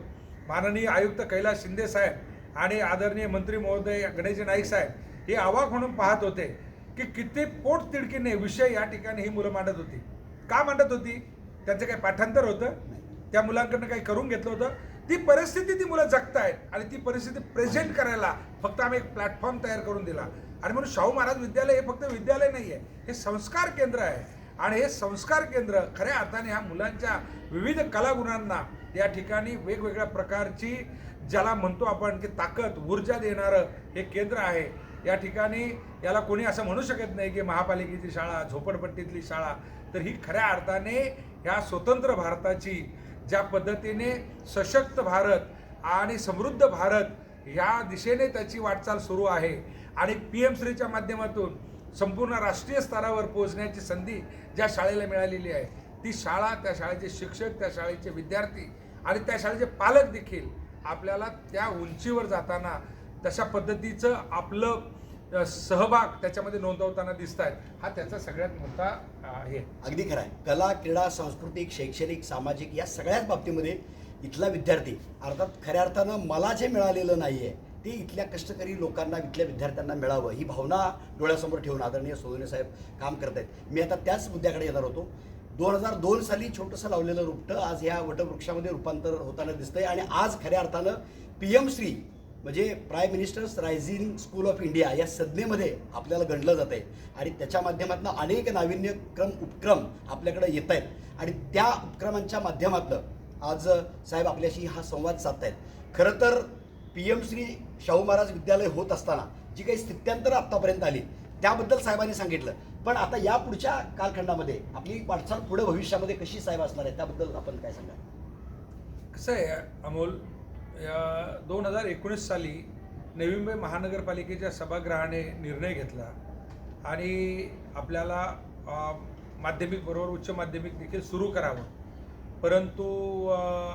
माननीय आयुक्त कैलास शिंदे साहेब आणि आदरणीय मंत्री महोदय गणेश नाईक साहेब हे अवाक म्हणून पाहत होते की किती पोटतिडकीने विषय या ठिकाणी ही मुलं मांडत होती. का मांडत होती? त्यांचं काही पाठांतर होतं? त्या मुलांकडनं काही करून घेतलं होतं? ती परिस्थिती ती मुलं जगतायत आणि ती परिस्थिती प्रेझेंट करायला फक्त आम्ही एक प्लॅटफॉर्म तयार करून दिला. आणि म्हणून शाहू महाराज विद्यालय हे फक्त विद्यालय नाही आहे, हे संस्कार केंद्र आहे. आणि हे संस्कार केंद्र खऱ्या अर्थाने ह्या मुलांच्या विविध कलागुणांना या ठिकाणी वेगवेगळ्या प्रकारची, ज्याला म्हणतो आपण की ताकद, ऊर्जा देणारं हे केंद्र आहे. या ठिकाणी याला कोणी असं म्हणू शकत नाही की महापालिकेची शाळा, झोपडपट्टीतली शाळा. तर ही खऱ्या अर्थाने ह्या स्वतंत्र भारताची, ज्या पद्धतीने सशक्त भारत आणि समृद्ध भारत या दिशेने त्याची वाटचाल सुरू आहे आणि PM श्रीच्या माध्यमातून संपूर्ण राष्ट्रीय स्तरावर पोहोचण्याची संधी ज्या शाळेला मिळालेली आहे, ती शाळा, त्या शाळेचे शिक्षक, त्या शाळेचे विद्यार्थी आणि त्या शाळेचे पालक देखील आपल्याला त्या उंचीवर जाताना तशा पद्धतीचं आपलं सहभाग त्याच्यामध्ये नोंदवताना दिसत आहेत. हा त्याचा सगळ्यात मोठा हे. अगदी खरं आहे. कला, क्रीडा, सांस्कृतिक, शैक्षणिक, सामाजिक या सगळ्याच बाबतीमध्ये इथला विद्यार्थी, अर्थात खऱ्या अर्थानं मला जे मिळालेलं नाही आहे ते इथल्या कष्टकरी लोकांना, इथल्या विद्यार्थ्यांना मिळावं, ही भावना डोळ्यासमोर ठेवून आदरणीय सोनवणे साहेब काम करत आहेत. मी आता त्याच मुद्द्याकडे येणार होतो. 2002 साली छोटंसं लावलेलं रोपटं आज ह्या वटवृक्षामध्ये रूपांतर होताना दिसतंय. आणि आज खऱ्या अर्थानं PM श्री म्हणजे prime ministers rising school of India या संज्ञेमध्ये आपल्याला गणलं जात आहे. आणि त्याच्या माध्यमातून अनेक नाविन्यक्रम उपक्रम आपल्याकडे येत आहेत. आणि त्या उपक्रमांच्या माध्यमातून आज साहेब आपल्याशी हा संवाद साधत आहेत. खरं तर PM श्री शाहू महाराज विद्यालय होत असताना जी काही स्थित्यंतरं आत्तापर्यंत आली त्याबद्दल साहेबांनी सांगितलं. पण आता या पुढच्या कालखंडामध्ये आपली वाटचाल पुढे भविष्यामध्ये कशी साहेब असणार आहे, त्याबद्दल आपण काय सांगाल? कसं आहे अमोल, 2019 साली नवी मुंबई महानगरपालिकेच्या सभागृहाने निर्णय घेतला आणि आपल्याला माध्यमिक बरोबर उच्च माध्यमिक देखील सुरू करावं. परंतु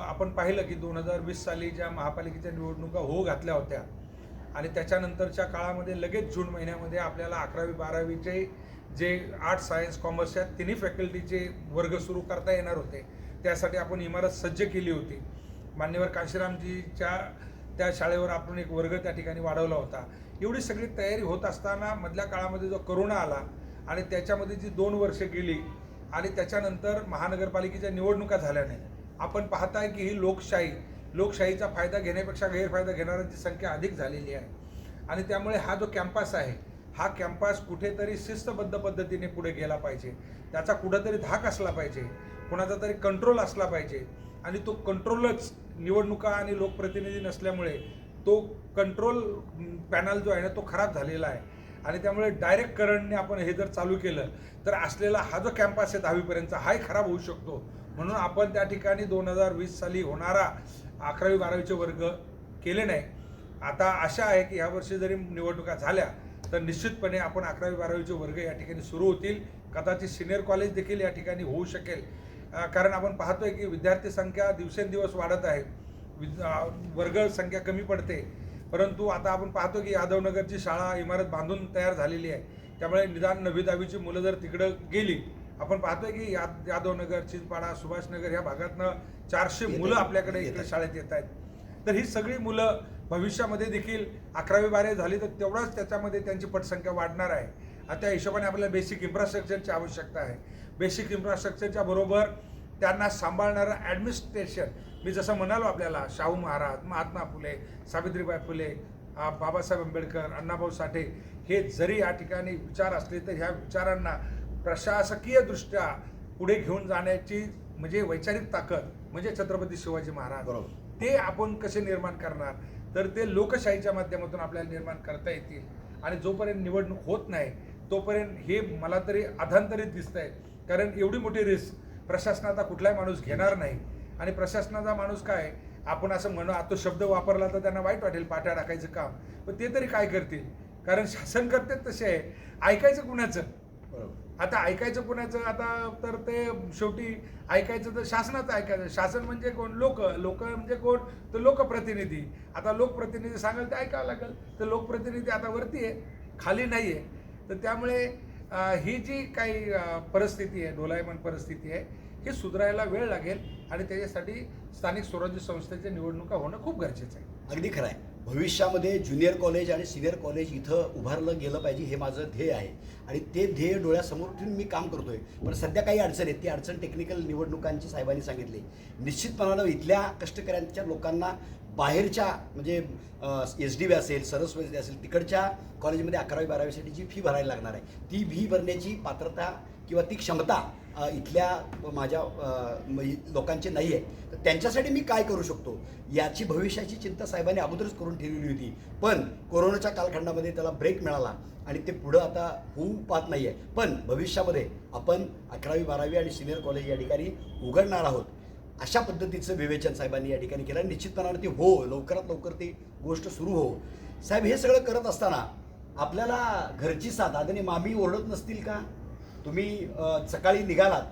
आपण पाहिलं की 2020 साली ज्या महापालिकेच्या निवडणुका होऊ घातल्या होत्या आणि त्याच्यानंतरच्या काळामध्ये लगेच जून महिन्यामध्ये आपल्याला 11वी-12वीचे जे आर्ट्स, सायन्स, कॉमर्स या तिन्ही फॅकल्टीचे वर्ग सुरू करता येणार होते. त्यासाठी आपण इमारत सज्ज केली होती. मान्यवर कांशीरामजीच्या त्या शाळेवर आपण एक वर्ग त्या ठिकाणी वाढवला होता. एवढी सगळी तयारी होत असताना मधल्या काळामध्ये जो करोना आला आणि त्याच्यामध्ये जी 2 वर्ष गेली आणि त्याच्यानंतर महानगरपालिकेच्या निवडणुका झाल्या नाही. आपण पाहताय की ही लोकशाहीचा फायदा घेण्यापेक्षा गैरफायदा घेणाऱ्यांची संख्या अधिक झालेली आहे. आणि त्यामुळे हा जो कॅम्पस आहे, हा कॅम्पस कुठेतरी शिस्तबद्ध पद्धतीने पुढे गेला पाहिजे. त्याचा कुठंतरी धाक असला पाहिजे, कुणाचा तरी कंट्रोल असला पाहिजे. आणि तो कंट्रोलच निवडणुका आणि लोकप्रतिनिधी नसल्यामुळे तो कंट्रोल पॅनल जो आहे ना, तो खराब झालेला आहे. आणि त्यामुळे डायरेक्ट करंटने आपण हे जर चालू केलं तर असलेला हा जो कॅम्पस आहे 10वीपर्यंतचा, हाही खराब होऊ शकतो. म्हणून आपण त्या ठिकाणी 2020 साली होणारा 11वी-12वीचे वर्ग केले नाही. आता आशा आहे की यावर्षी जरी निवडणुका झाल्या तर निश्चितपणे आपण 11वी-12वीचे वर्ग या ठिकाणी सुरू होतील. कदाचित सिनियर कॉलेज देखील या ठिकाणी होऊ शकेल. कारण आपण पाहतोय की विद्यार्थी संख्या दिवसेंदिवस वाढत आहे, वर्ग संख्या कमी पडते. परंतु आता आपण पाहतो की यादवनगरची शाळा इमारत बांधून तयार झालेली आहे. त्यामुळे निदान 9वी-10वीची मुलं जर तिकडं गेली, आपण पाहतोय की यादवनगर, चिंचपाडा, सुभाषनगर ह्या भागातनं 400 मुलं आपल्याकडे इकडे शाळेत येत आहेत. तर ही सगळी मुलं भविष्यामध्ये देखील 11वी-12वी झाली तर तेवढाच त्याच्यामध्ये त्यांची पटसंख्या वाढणार आहे. त्या हिशोबाने आपल्याला बेसिक इन्फ्रास्ट्रक्चरची आवश्यकता आहे. बेसिक इन्फ्रास्ट्रक्चरच्या बरोबर त्यांना सांभाळणारं ॲडमिनिस्ट्रेशन, मी जसं म्हणालो आपल्याला शाहू महाराज, महात्मा फुले, सावित्रीबाई फुले, बाबासाहेब आंबेडकर, अण्णाभाऊ साठे, हे जरी या ठिकाणी विचार असले तर ह्या विचारांना प्रशासकीयदृष्ट्या पुढे घेऊन जाण्याची म्हणजे वैचारिक ताकद म्हणजे छत्रपती शिवाजी महाराज, बरोबर. ते आपण कसे निर्माण करणार, तर ते लोकशाहीच्या माध्यमातून आपल्याला निर्माण करता येतील. आणि जोपर्यंत निवडणूक होत नाही तोपर्यंत हे मला तरी अधांतरित दिसतंय. कारण एवढी मोठी रिस्क प्रशासनाचा कुठलाही माणूस घेणार नाही. आणि प्रशासनाचा माणूस काय, आपण असं म्हणू तो शब्द वापरला तर त्यांना वाईट वाटेल, पाट्या टाकायचं काम, पण ते तरी काय करतील, कारण शासन करतात तसे आहे. ऐकायचं कुणाचं, आता ऐकायचं कुणाचं, आता तर ते शेवटी ऐकायचं तर शासनाचं ऐकायचं. शासन म्हणजे कोण, लोक म्हणजे कोण, तर लोकप्रतिनिधी. आता लोकप्रतिनिधी सांगेल ते ऐकावं लागेल. तर लोकप्रतिनिधी आता वरती आहे, खाली नाही आहे. तर त्यामुळे ही जी काही परिस्थिती आहे, डोलायमान परिस्थिती आहे, हे सुधारायला वेळ लागेल आणि त्याच्यासाठी स्थानिक स्वराज्य संस्थेच्या निवडणुका होणं खूप गरजेचं आहे. अगदी खरं आहे. भविष्यामध्ये ज्युनियर कॉलेज आणि सिनियर कॉलेज इथं उभारलं गेलं पाहिजे, हे माझं ध्येय आहे आणि ते ध्येय डोळ्यासमोर ठेवून मी काम करतोय. पण सध्या काही अडचण आहेत. ती अडचण टेक्निकल निवडणुकांची साहेबांनी सांगितली. निश्चितपणानं इथल्या कष्टकऱ्यांच्या लोकांना बाहेरच्या म्हणजे SDV असेल, सरस्वती असेल, तिकडच्या कॉलेजमध्ये 11वी 12वीसाठी जी फी भरायला लागणार आहे, ती फी भरण्याची पात्रता किंवा ती क्षमता इथल्या माझ्या लोकांची नाही आहे. तर त्यांच्यासाठी मी काय करू शकतो याची भविष्याची चिंता साहेबांनी अगोदरच करून ठेवलेली होती. पण कोरोनाच्या कालखंडामध्ये त्याला ब्रेक मिळाला आणि ते पुढं आता होऊ पाहत नाही आहे. पण भविष्यामध्ये आपण 11वी 12वी आणि सिनियर कॉलेज या ठिकाणी उघडणार आहोत. अशा पद्धतीचं विवेचन साहेबांनी या ठिकाणी केलं. निश्चितपणाने ती लवकरात लवकर ती गोष्ट सुरू हो. साहेब, हे सगळं करत असताना आपल्याला घरची साथ आदरणीय मामी ओरडत नसतील का? तुम्ही सकाळी निघालात,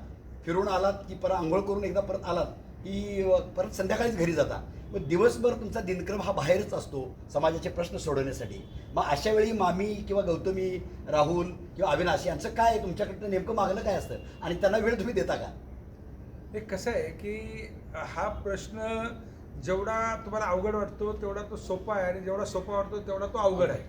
फिरून आलात की परत आंघोळ करून एकदा परत आलात की परत संध्याकाळीच घरी जाता. मग दिवसभर तुमचा दिनक्रम हा बाहेरच असतो समाजाचे प्रश्न सोडवण्यासाठी. मग अशा वेळी मामी किंवा गौतमी, राहुल किंवा अविनाश यांचं काय तुमच्याकडनं नेमकं मागणं काय असतं आणि त्यांना वेळ तुम्ही देता का? हे कसं आहे की हा प्रश्न जेवढा तुम्हाला अवघड वाटतो तेवढा तो सोपा आहे आणि जेवढा सोपा वाटतो तेवढा तो अवघड आहे.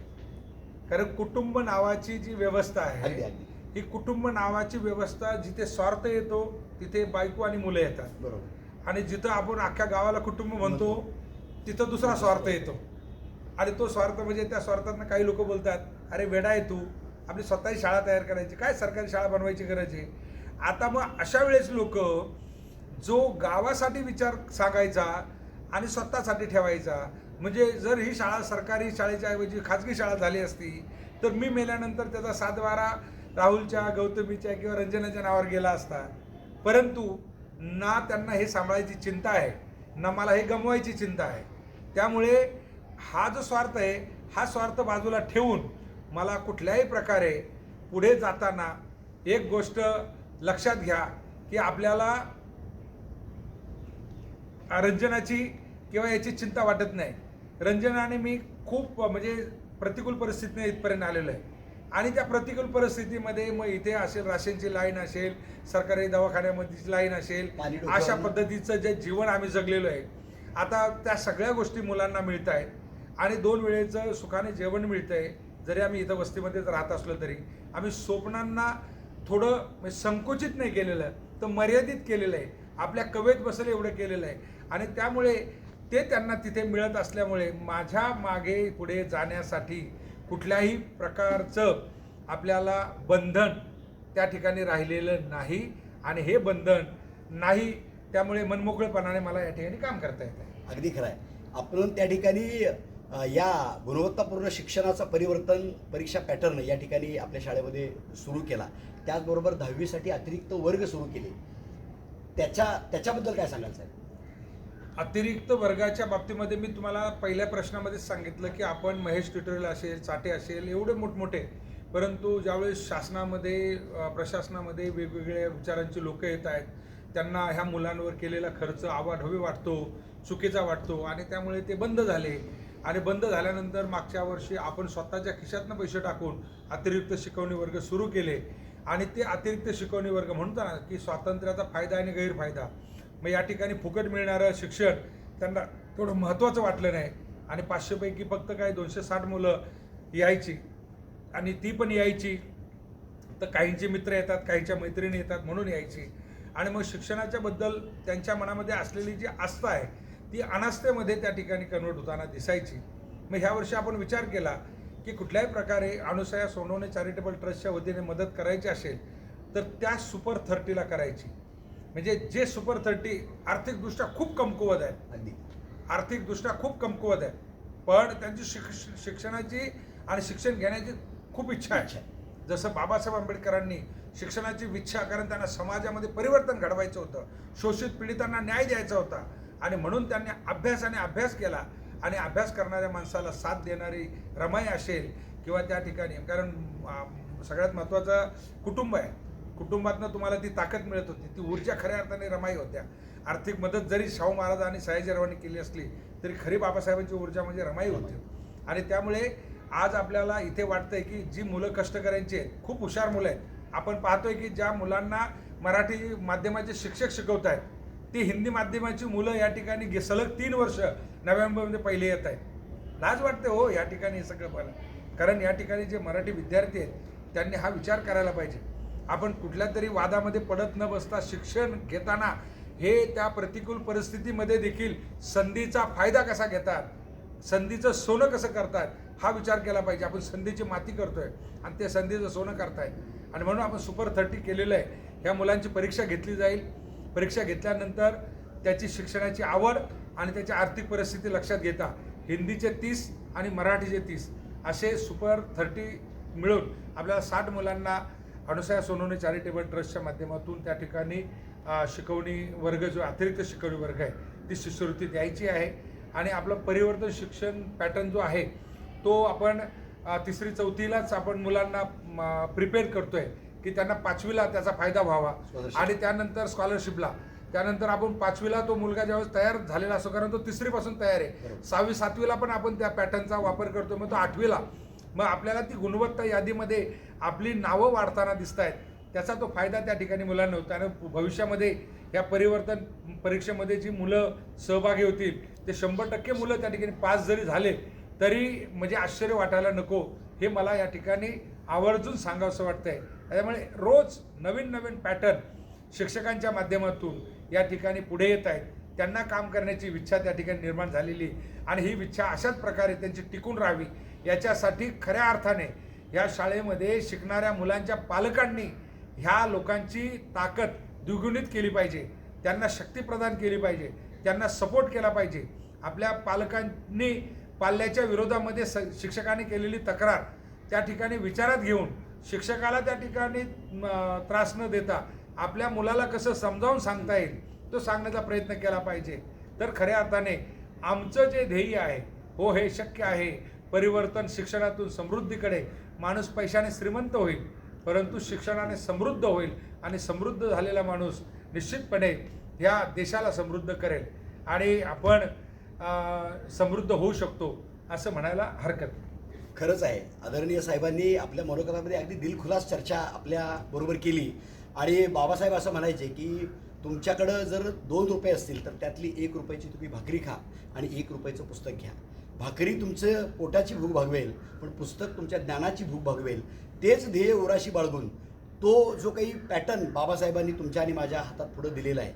कारण कुटुंब नावाची जी व्यवस्था अगदी आहे, अगदी ही कुटुंब नावाची व्यवस्था जिथे स्वार्थ येतो तिथे बायको आणि मुलं येतात. बरोबर. आणि जिथं आपण अख्ख्या गावाला कुटुंब म्हणतो तिथं दुसरा स्वार्थ येतो. आणि तो स्वार्थ म्हणजे त्या स्वार्थातनं काही लोक बोलतात, अरे वेडा आहे तू, आपली स्वतःची शाळा तयार करायची, काय सरकारी शाळा बनवायची गरज आहे. आता मग अशा वेळेस लोक जो गावासाठी विचार सांगायचा आणि स्वतःसाठी ठेवायचा, म्हणजे जर ही शाळा सरकारी शाळेच्या ऐवजी खाजगी शाळा झाली असती तर मी मेल्यानंतर त्याचा 7/12 राहुलच्या, गौतमीच्या किंवा रंजनाच्या नावावर गेला असता. परंतु ना त्यांना हे सांभाळायची चिंता आहे, ना मला हे गमवायची चिंता आहे. त्यामुळे हा जो स्वार्थ आहे, हा स्वार्थ बाजूला ठेवून मला कुठल्याही प्रकारे पुढे जाताना एक गोष्ट लक्षात घ्या की आपल्याला रंजनाची किंवा याची चिंता वाटत नाही. रंजना आणि मी खूप म्हणजे प्रतिकूल परिस्थितीने इथपर्यंत आलेलो आहे आणि त्या प्रतिकूल परिस्थितीमध्ये मग इथे असेल, राशनची लाईन असेल, सरकारी दवाखान्यामधीची लाईन असेल, अशा पद्धतीचं जे जीवन आम्ही जगलेलो आहे. आता त्या सगळ्या गोष्टी मुलांना मिळत आहेत आणि 2 वेळेचं सुखाने जेवण मिळतं आहे. जरी आम्ही इथं वस्तीमध्येच राहत असलो तरी आम्ही स्वप्नांना थोडं संकुचित नाही केलेलं, तर मर्यादित केलेलं आहे. आपल्या कवेत बसेल एवढं केलेलं आहे आणि त्यामुळे ते त्यांना तिथे मिळत असल्यामुळे माझ्या मागे पुढे जाण्यासाठी कुठल्याही प्रकारचं आपल्याला बंधन त्या ठिकाणी राहिलेलं नाही आणि हे बंधन नाही, त्यामुळे मनमोकळेपणाने मला या ठिकाणी काम करता येतं. अगदी खरं आहे. आपण त्या ठिकाणी या गुणवत्तापूर्ण शिक्षणाचा परिवर्तन परीक्षा पॅटर्न या ठिकाणी आपल्या शाळेमध्ये सुरू केला. त्याचबरोबर 10वीसाठी अतिरिक्त वर्ग सुरू केले. त्याच्याबद्दल काय सांगाल साहेब? अतिरिक्त वर्गाच्या बाबतीमध्ये मी तुम्हाला पहिल्या प्रश्नामध्येच सांगितलं की आपण महेश ट्युटोरियल असेल, चाटे असेल, एवढे मोठमोठे, परंतु ज्यावेळेस शासनामध्ये प्रशासनामध्ये वेगवेगळ्या विचारांची लोक येत आहेत, त्यांना ह्या मुलांवर केलेला खर्च आवाढव्य वाटतो, चुकीचा वाटतो आणि त्यामुळे ते बंद झाले. आणि बंद झाल्यानंतर मागच्या वर्षी आपण स्वतःच्या खिशातनं पैसे टाकून अतिरिक्त शिकवणी वर्ग सुरू केले आणि ते अतिरिक्त शिकवणी वर्ग म्हणतो ना की स्वातंत्र्याचा फायदा आणि गैरफायदा. मग या ठिकाणी फुकट मिळणारं शिक्षण त्यांना थोडं महत्त्वाचं वाटलं नाही आणि 500 पैकी फक्त काय 260 मुलं यायची आणि ती पण यायची तर काहींचे मित्र येतात, काहींच्या मैत्रिणी येतात म्हणून यायची. आणि मग शिक्षणाच्या बद्दल त्यांच्या मनामध्ये असलेली जी आस्था आहे ती अनास्थेमध्ये त्या ठिकाणी कन्वर्ट होताना दिसायची. मग ह्या वर्षी आपण विचार केला की कुठल्याही प्रकारे अनुसया सोनवणे चॅरिटेबल ट्रस्टच्या वतीने मदत करायची असेल तर त्या सुपर 30ला करायची. म्हणजे जे सुपर 30 आर्थिकदृष्ट्या खूप कमकुवत आहे, अगदी आर्थिकदृष्ट्या खूप कमकुवत आहे, पण त्यांची शिक्षणाची आणि शिक्षण घेण्याची खूप इच्छा आहे. जसं बाबासाहेब आंबेडकरांनी शिक्षणाची इच्छा, कारण त्यांना समाजामध्ये परिवर्तन घडवायचं होतं, शोषित पीडितांना न्याय द्यायचा होता आणि म्हणून त्यांनी अभ्यासाने अभ्यास केला. आणि अभ्यास करणाऱ्या माणसाला साथ देणारी रमाई असेल किंवा त्या ठिकाणी, कारण सगळ्यात महत्त्वाचं कुटुंब आहे, कुटुंबातनं तुम्हाला ती ताकद मिळत होती, ती ऊर्जा खऱ्या अर्थाने रमाई होत्या. आर्थिक मदत जरी शाहू महाराज आणि सयाजीरावांनी केली असली तरी खरी बाबासाहेबांची ऊर्जा म्हणजे रमाई होती. आणि त्यामुळे आज आपल्याला इथे वाटतंय की जी मुलं कष्टकऱ्यांची आहेत, खूप हुशार मुलं आहेत, आपण पाहतोय की ज्या मुलांना मराठी माध्यमाचे शिक्षक शिकवत आहेत ती हिंदी माध्यमाची मुलं या ठिकाणी सलग 3 वर्ष नव्या मुंबईमध्ये पहिले येत आहेत. लाज वाटते हो या ठिकाणी हे सगळं पाहिलं, कारण या ठिकाणी जे मराठी विद्यार्थी आहेत त्यांनी हा विचार करायला पाहिजे. आपण कुठल्या तरी वादामध्ये पडत न बसता शिक्षण घेताना हे त्या प्रतिकूल परिस्थितीमध्ये देखील संधीचा फायदा कसा घेतात, संधीचं सोनं कसं करतात हा विचार केला पाहिजे. आपण संधीची माती करतोय आणि ते संधीचं सोनं करतायत. आणि म्हणून आपण सुपर 30 केलेलं आहे. ह्या मुलांची परीक्षा घेतली जाईल. परीक्षा घेतल्यानंतर त्याची शिक्षणाची आवड आणि त्याची आर्थिक परिस्थिती लक्षात घेता हिंदीचे 30 आणि मराठीचे 30 असे सुपर 30 मिळून आपल्याला 60 मुलांना अनुसया सोनवणे चॅरिटेबल ट्रस्टच्या माध्यमातून त्या ठिकाणी शिकवणी वर्ग, जो अतिरिक्त शिकवणी वर्ग आहे ती शिष्यवृत्ती द्यायची आहे. आणि आपलं परिवर्तन शिक्षण पॅटर्न जो आहे तो आपण 3री 4थीलाच आपण मुलांना प्रिपेअर करतोय की त्यांना 5वीला त्याचा फायदा व्हावा. आणि त्यानंतर स्कॉलरशिपला, त्यानंतर आपण 5वीला तो मुलगा ज्यावेळेस तयार झालेला असतो, कारण तो 3रीपासून तयार आहे, 6वी 7वीला पण आपण त्या पॅटर्नचा वापर करतो, मग तो 8वीला. मग आपल्याला ती गुणवत्ता यादीमध्ये आपली नावं वाढताना दिसत आहेत. त्याचा तो फायदा त्या ठिकाणी मुलांना होता. आणि भविष्यामध्ये या परिवर्तन परीक्षेमध्ये जी मुलं सहभागी होतील ते 100% मुलं त्या ठिकाणी पास जरी झाले तरी म्हणजे आश्चर्य वाटायला नको, हे मला या ठिकाणी आवर्जून सांगावंसं वाटतंय. त्यामुळे रोज नवीन नवीन पॅटर्न शिक्षकांच्या माध्यमातून या ठिकाणी पुढे येत आहेत. त्यांना काम करण्याची इच्छा त्या ठिकाणी निर्माण झालेली आणि ही इच्छा अशाच प्रकारे त्यांची टिकून राहावी याच्यासाठी खऱ्या अर्थाने ह्या शाळेमध्ये शिकणाऱ्या मुलांच्या पालकांनी ह्या लोकांची ताकद द्विगुणित केली पाहिजे, त्यांना शक्ती प्रदान केली पाहिजे, त्यांना सपोर्ट केला पाहिजे. आपल्या पालकांनी पाल्याच्या विरोधामध्ये शिक्षकांनी केलेली तक्रार त्या ठिकाणी विचारात घेऊन शिक्षकाला त्या ठिकाणी त्रास न देता आपल्या मुलाला कसं समजावून सांगता येईल तो सांगण्याचा प्रयत्न केला पाहिजे. तर खऱ्या अर्थाने आमचं जे ध्येय आहे हो हे शक्य आहे. परिवर्तन शिक्षणातून समृद्धीकडे, माणूस पैशाने श्रीमंत होईल परंतु शिक्षणाने समृद्ध होईल आणि समृद्ध झालेला माणूस निश्चितपणे ह्या देशाला समृद्ध करेल आणि आपण समृद्ध होऊ शकतो असं म्हणायला हरकत नाही. खरंच आहे, आदरणीय साहेबांनी आपल्या मनोगतामध्ये अगदी दिलखुलास चर्चा आपल्याबरोबर केली. आणि बाबासाहेब असं म्हणायचे की तुमच्याकडं जर 2 रुपये असतील तर त्यातली 1 रुपयाची तुम्ही भाकरी खा आणि 1 रुपयाचं पुस्तक घ्या. भाकरी तुमचं पोटाची भूक भागवेल पण पुस्तक तुमच्या ज्ञानाची भूक भागवेल. तेच ध्येय उराशी बाळगून तो जो काही पॅटर्न बाबासाहेबांनी तुमच्या आणि माझ्या हातात पुढं दिलेला आहे.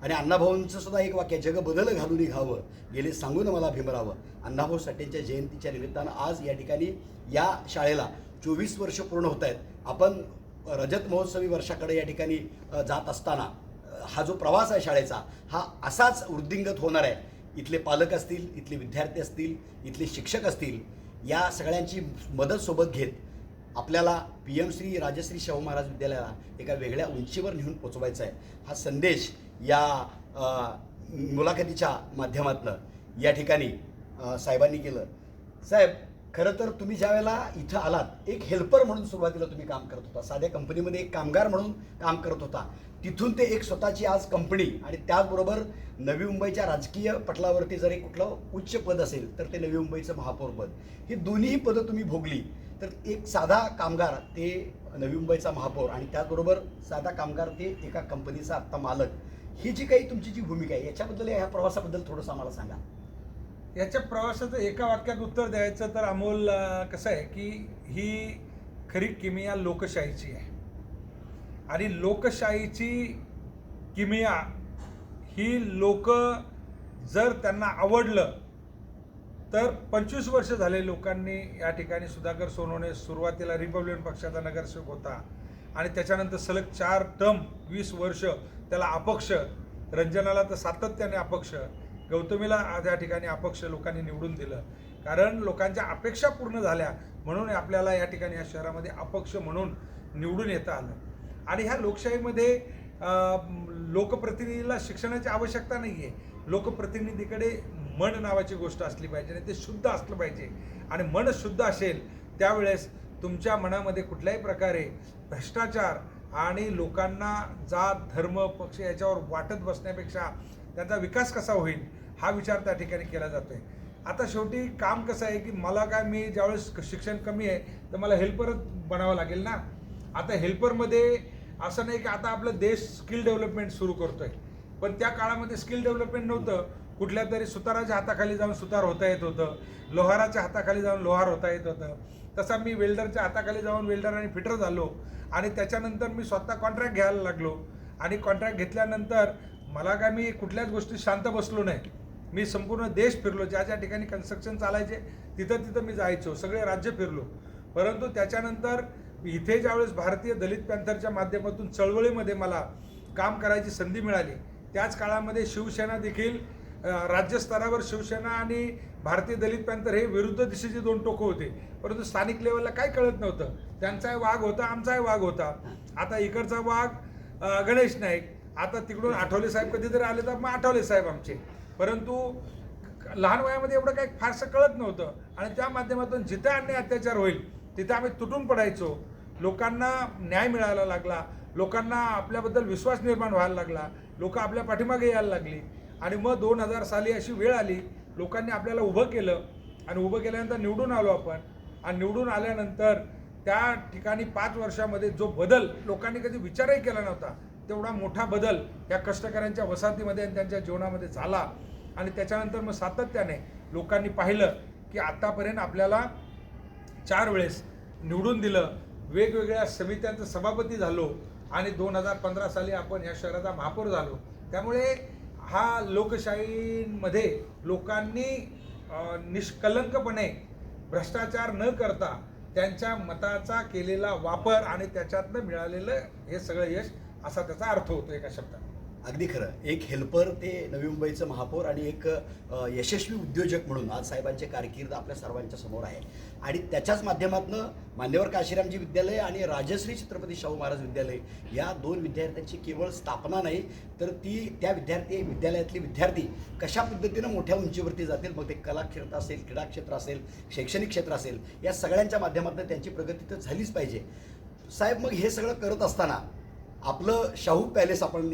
आणि अण्णाभाऊंचं सुद्धा एक वाक्य, जग बदल घालून घावं गेले सांगून मला भीमरावं. अण्णाभाऊ साठेंच्या जयंतीच्या निमित्तानं आज या ठिकाणी या शाळेला 24 वर्ष पूर्ण होत आहेत. आपण रजत महोत्सवी वर्षाकडे या ठिकाणी जात असताना हा जो प्रवास आहे शाळेचा हा असाच वृद्धिंगत होणार आहे. इथले पालक असतील, इथले विद्यार्थी असतील, इथले शिक्षक असतील, या सगळ्यांची मदत सोबत घेत आपल्याला PM श्री राजश्री शाहू महाराज विद्यालयाला एका वेगळ्या उंचीवर नेऊन पोचवायचा आहे. हा संदेश या मुलाखतीच्या माध्यमातून या ठिकाणी साहेबांनी केलं. साहेब, खरं तर तुम्ही ज्या वेळेला इथं आलात एक हेल्पर म्हणून सुरुवातीला तुम्ही काम करत होता, साध्या कंपनीमध्ये एक कामगार म्हणून काम करत होता. तिथून ते एक स्वतःची आज कंपनी आणि त्याचबरोबर नवी मुंबईच्या राजकीय पटलावरती जर एक कुठलं उच्च पद असेल तर ते नवी मुंबईचं महापौर पद. ही दोन्ही पदं तुम्ही भोगली. तर एक साधा कामगार ते नवी मुंबईचा महापौर आणि त्याचबरोबर साधा कामगार ते एका कंपनीचा आत्ता मालक, ही जी काही तुमची जी भूमिका आहे याच्याबद्दल, ह्या प्रवासाबद्दल थोडंसं आम्हाला सांगा. याच्या प्रवासाचं एका वाक्यात उत्तर द्यायचं तर अमोल कसं आहे की ही खरी किमया लोकशाहीची आहे. आणि लोकशाहीची किमया ही लोक जर त्यांना आवडलं तर 25 वर्ष झाले लोकांनी या ठिकाणी सुधाकर सोनवणे सुरुवातीला रिपब्लिकन पक्षाचा नगरसेवक होता आणि त्याच्यानंतर सलग 4 टर्म 20 वर्ष त्याला अपक्ष, रंजनाला तर सातत्याने अपक्ष, गौतमीला या ठिकाणी अपक्ष लोकांनी निवडून दिलं. कारण लोकांच्या अपेक्षा पूर्ण झाल्या म्हणून आपल्याला या ठिकाणी या शहरामध्ये अपक्ष म्हणून निवडून येता आलं. आणि ह्या लोकशाहीमध्ये लोकप्रतिनिधीला शिक्षणाची आवश्यकता नाही आहे. लोकप्रतिनिधीकडे मन नावाची गोष्ट असली पाहिजे आणि ते शुद्ध असलं पाहिजे. आणि मन शुद्ध असेल त्यावेळेस तुमच्या मनामध्ये कुठल्याही प्रकारे भ्रष्टाचार आणि लोकांना जात धर्म पक्ष याच्यावर वाटत बसण्यापेक्षा त्यांचा विकास कसा होईल हा विचार त्या ठिकाणी केला जातो आहे. आता शेवटी काम कसं आहे की मला काय, मी ज्यावेळेस शिक्षण कमी आहे तर मला हेल्परच बनावं लागेल ना. आता हेल्परमध्ये असं नाही की आता आपलं देश स्किल डेव्हलपमेंट सुरू करतोय, पण त्या काळामध्ये स्किल डेव्हलपमेंट नव्हतं. कुठल्या तरी सुताराच्या हाताखाली जाऊन सुतार होता येत होतं, लोहाराच्या हाताखाली जाऊन लोहार होता येत होतं. तसा मी वेल्डरच्या हाताखाली जाऊन वेल्डर आणि फिटर झालो आणि त्याच्यानंतर मी स्वतः कॉन्ट्रॅक्ट घ्यायला लागलो. आणि कॉन्ट्रॅक्ट घेतल्यानंतर मला काय, मी कुठल्याच गोष्टी शांत बसलो नाही. मी संपूर्ण देश फिरलो, ज्या ज्या ठिकाणी कन्स्ट्रक्शन चालायचे तिथं मी जायचो, सगळे राज्य फिरलो. परंतु त्याच्यानंतर इथे ज्यावेळेस भारतीय दलित पॅंथरच्या माध्यमातून चळवळीमध्ये मला काम करायची संधी मिळाली, त्याच काळामध्ये शिवसेना देखील राज्यस्तरावर शिवसेना आणि भारतीय दलित पॅंथर हे विरुद्ध दिशेचे 2 टोकं होते. परंतु स्थानिक लेवलला काय कळत नव्हतं. त्यांचाही वाघ होता, आमचाही वाघ होता. आता इकडचा वाघ गणेश नाईक, आता तिकडून आठवले साहेब कधीतरी आले तर मग आठवले साहेब आमचे. परंतु लहान वयामध्ये एवढं काही फारसं कळत नव्हतं आणि त्या माध्यमातून जिथे अन्याय अत्याचार होईल तिथे आम्ही तुटून पडायचो. लोकांना न्याय मिळायला लागला, लोकांना आपल्याबद्दल विश्वास निर्माण व्हायला लागला, लोक आपल्या पाठीमागे यायला लागली. आणि मग 2000 साली अशी वेळ आली, लोकांनी आपल्याला उभं केलं आणि उभं केल्यानंतर निवडून आलो आपण. आणि निवडून आल्यानंतर त्या ठिकाणी 5 वर्षामध्ये जो बदल लोकांनी कधी विचारही केला नव्हता तेवढा मोठा बदल या कष्टकऱ्यांच्या वसाहतीमध्ये आणि त्यांच्या जीवनामध्ये झाला. आणि त्याच्यानंतर मग सातत्याने लोकांनी पाहिलं की आत्तापर्यंत आपल्याला 4 वेळेस निवडून दिलं, वेगवेगळ्या समित्यांचं सभापती झालो आणि 2015 साली आपण या शहराचा महापौर झालो. त्यामुळे हा लोकशाहीमध्ये लोकांनी निष्कलंकपणे भ्रष्टाचार न करता त्यांच्या मताचा केलेला वापर आणि त्याच्यातनं मिळालेलं हे सगळं यश असा त्याचा अर्थ होतो एका शब्दात. अगदी खरं. एक हेल्पर ते नवी मुंबईचं महापौर आणि एक यशस्वी उद्योजक म्हणून आज साहेबांचे कारकीर्द आपल्या सर्वांच्या समोर आहे. आणि त्याच्याच माध्यमातून मान्यवर काशीरामजी विद्यालय आणि राजश्री छत्रपती शाहू महाराज विद्यालय या 2 विद्यार्थ्यांची केवळ स्थापना नाही तर त्या विद्यालयातले विद्यार्थी कशा पद्धतीनं मोठ्या उंचीवरती जातील, मग ते कला क्षेत्र असेल, क्रीडा क्षेत्र असेल, शैक्षणिक क्षेत्र असेल, या सगळ्यांच्या माध्यमातून त्यांची प्रगती तर झालीच पाहिजे. साहेब, मग हे सगळं करत असताना आपलं शाहू पॅलेस आपण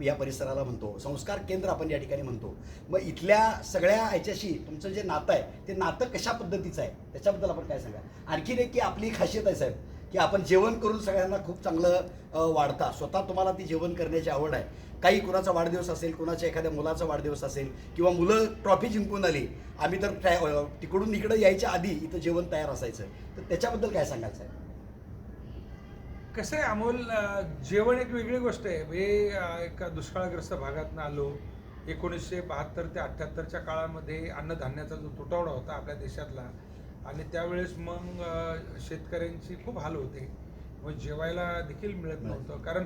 या परिसराला म्हणतो, संस्कार केंद्र आपण या ठिकाणी म्हणतो, मग इथल्या सगळ्या ह्याच्याशी तुमचं जे नातं आहे ते नातं कशा पद्धतीचं आहे त्याच्याबद्दल आपण काय सांगा. आणखीन एक की आपली खासियत आहे साहेब की आपण जेवण करून सगळ्यांना खूप चांगलं वाढता, स्वतः तुम्हाला ती जेवण करण्याची आवड आहे. काही कुणाचा वाढदिवस असेल, कुणाच्या एखाद्या मुलाचा वाढदिवस असेल किंवा मुलं ट्रॉफी जिंकून आली, आम्ही तर तिकडून इकडं यायच्या आधी इथं जेवण तयार असायचं, तर त्याच्याबद्दल काय सांगायचं आहे. कसं आहे अमोल, जेवण एक वेगळी गोष्ट आहे. मी एका दुष्काळग्रस्त भागातून आलो. 1972 ते 78च्या काळामध्ये अन्नधान्याचा जो तुटवडा होता आपल्या देशातला आणि त्यावेळेस मग शेतकऱ्यांची खूप हाल होते. मग जेवायला देखील मिळत नव्हतं, कारण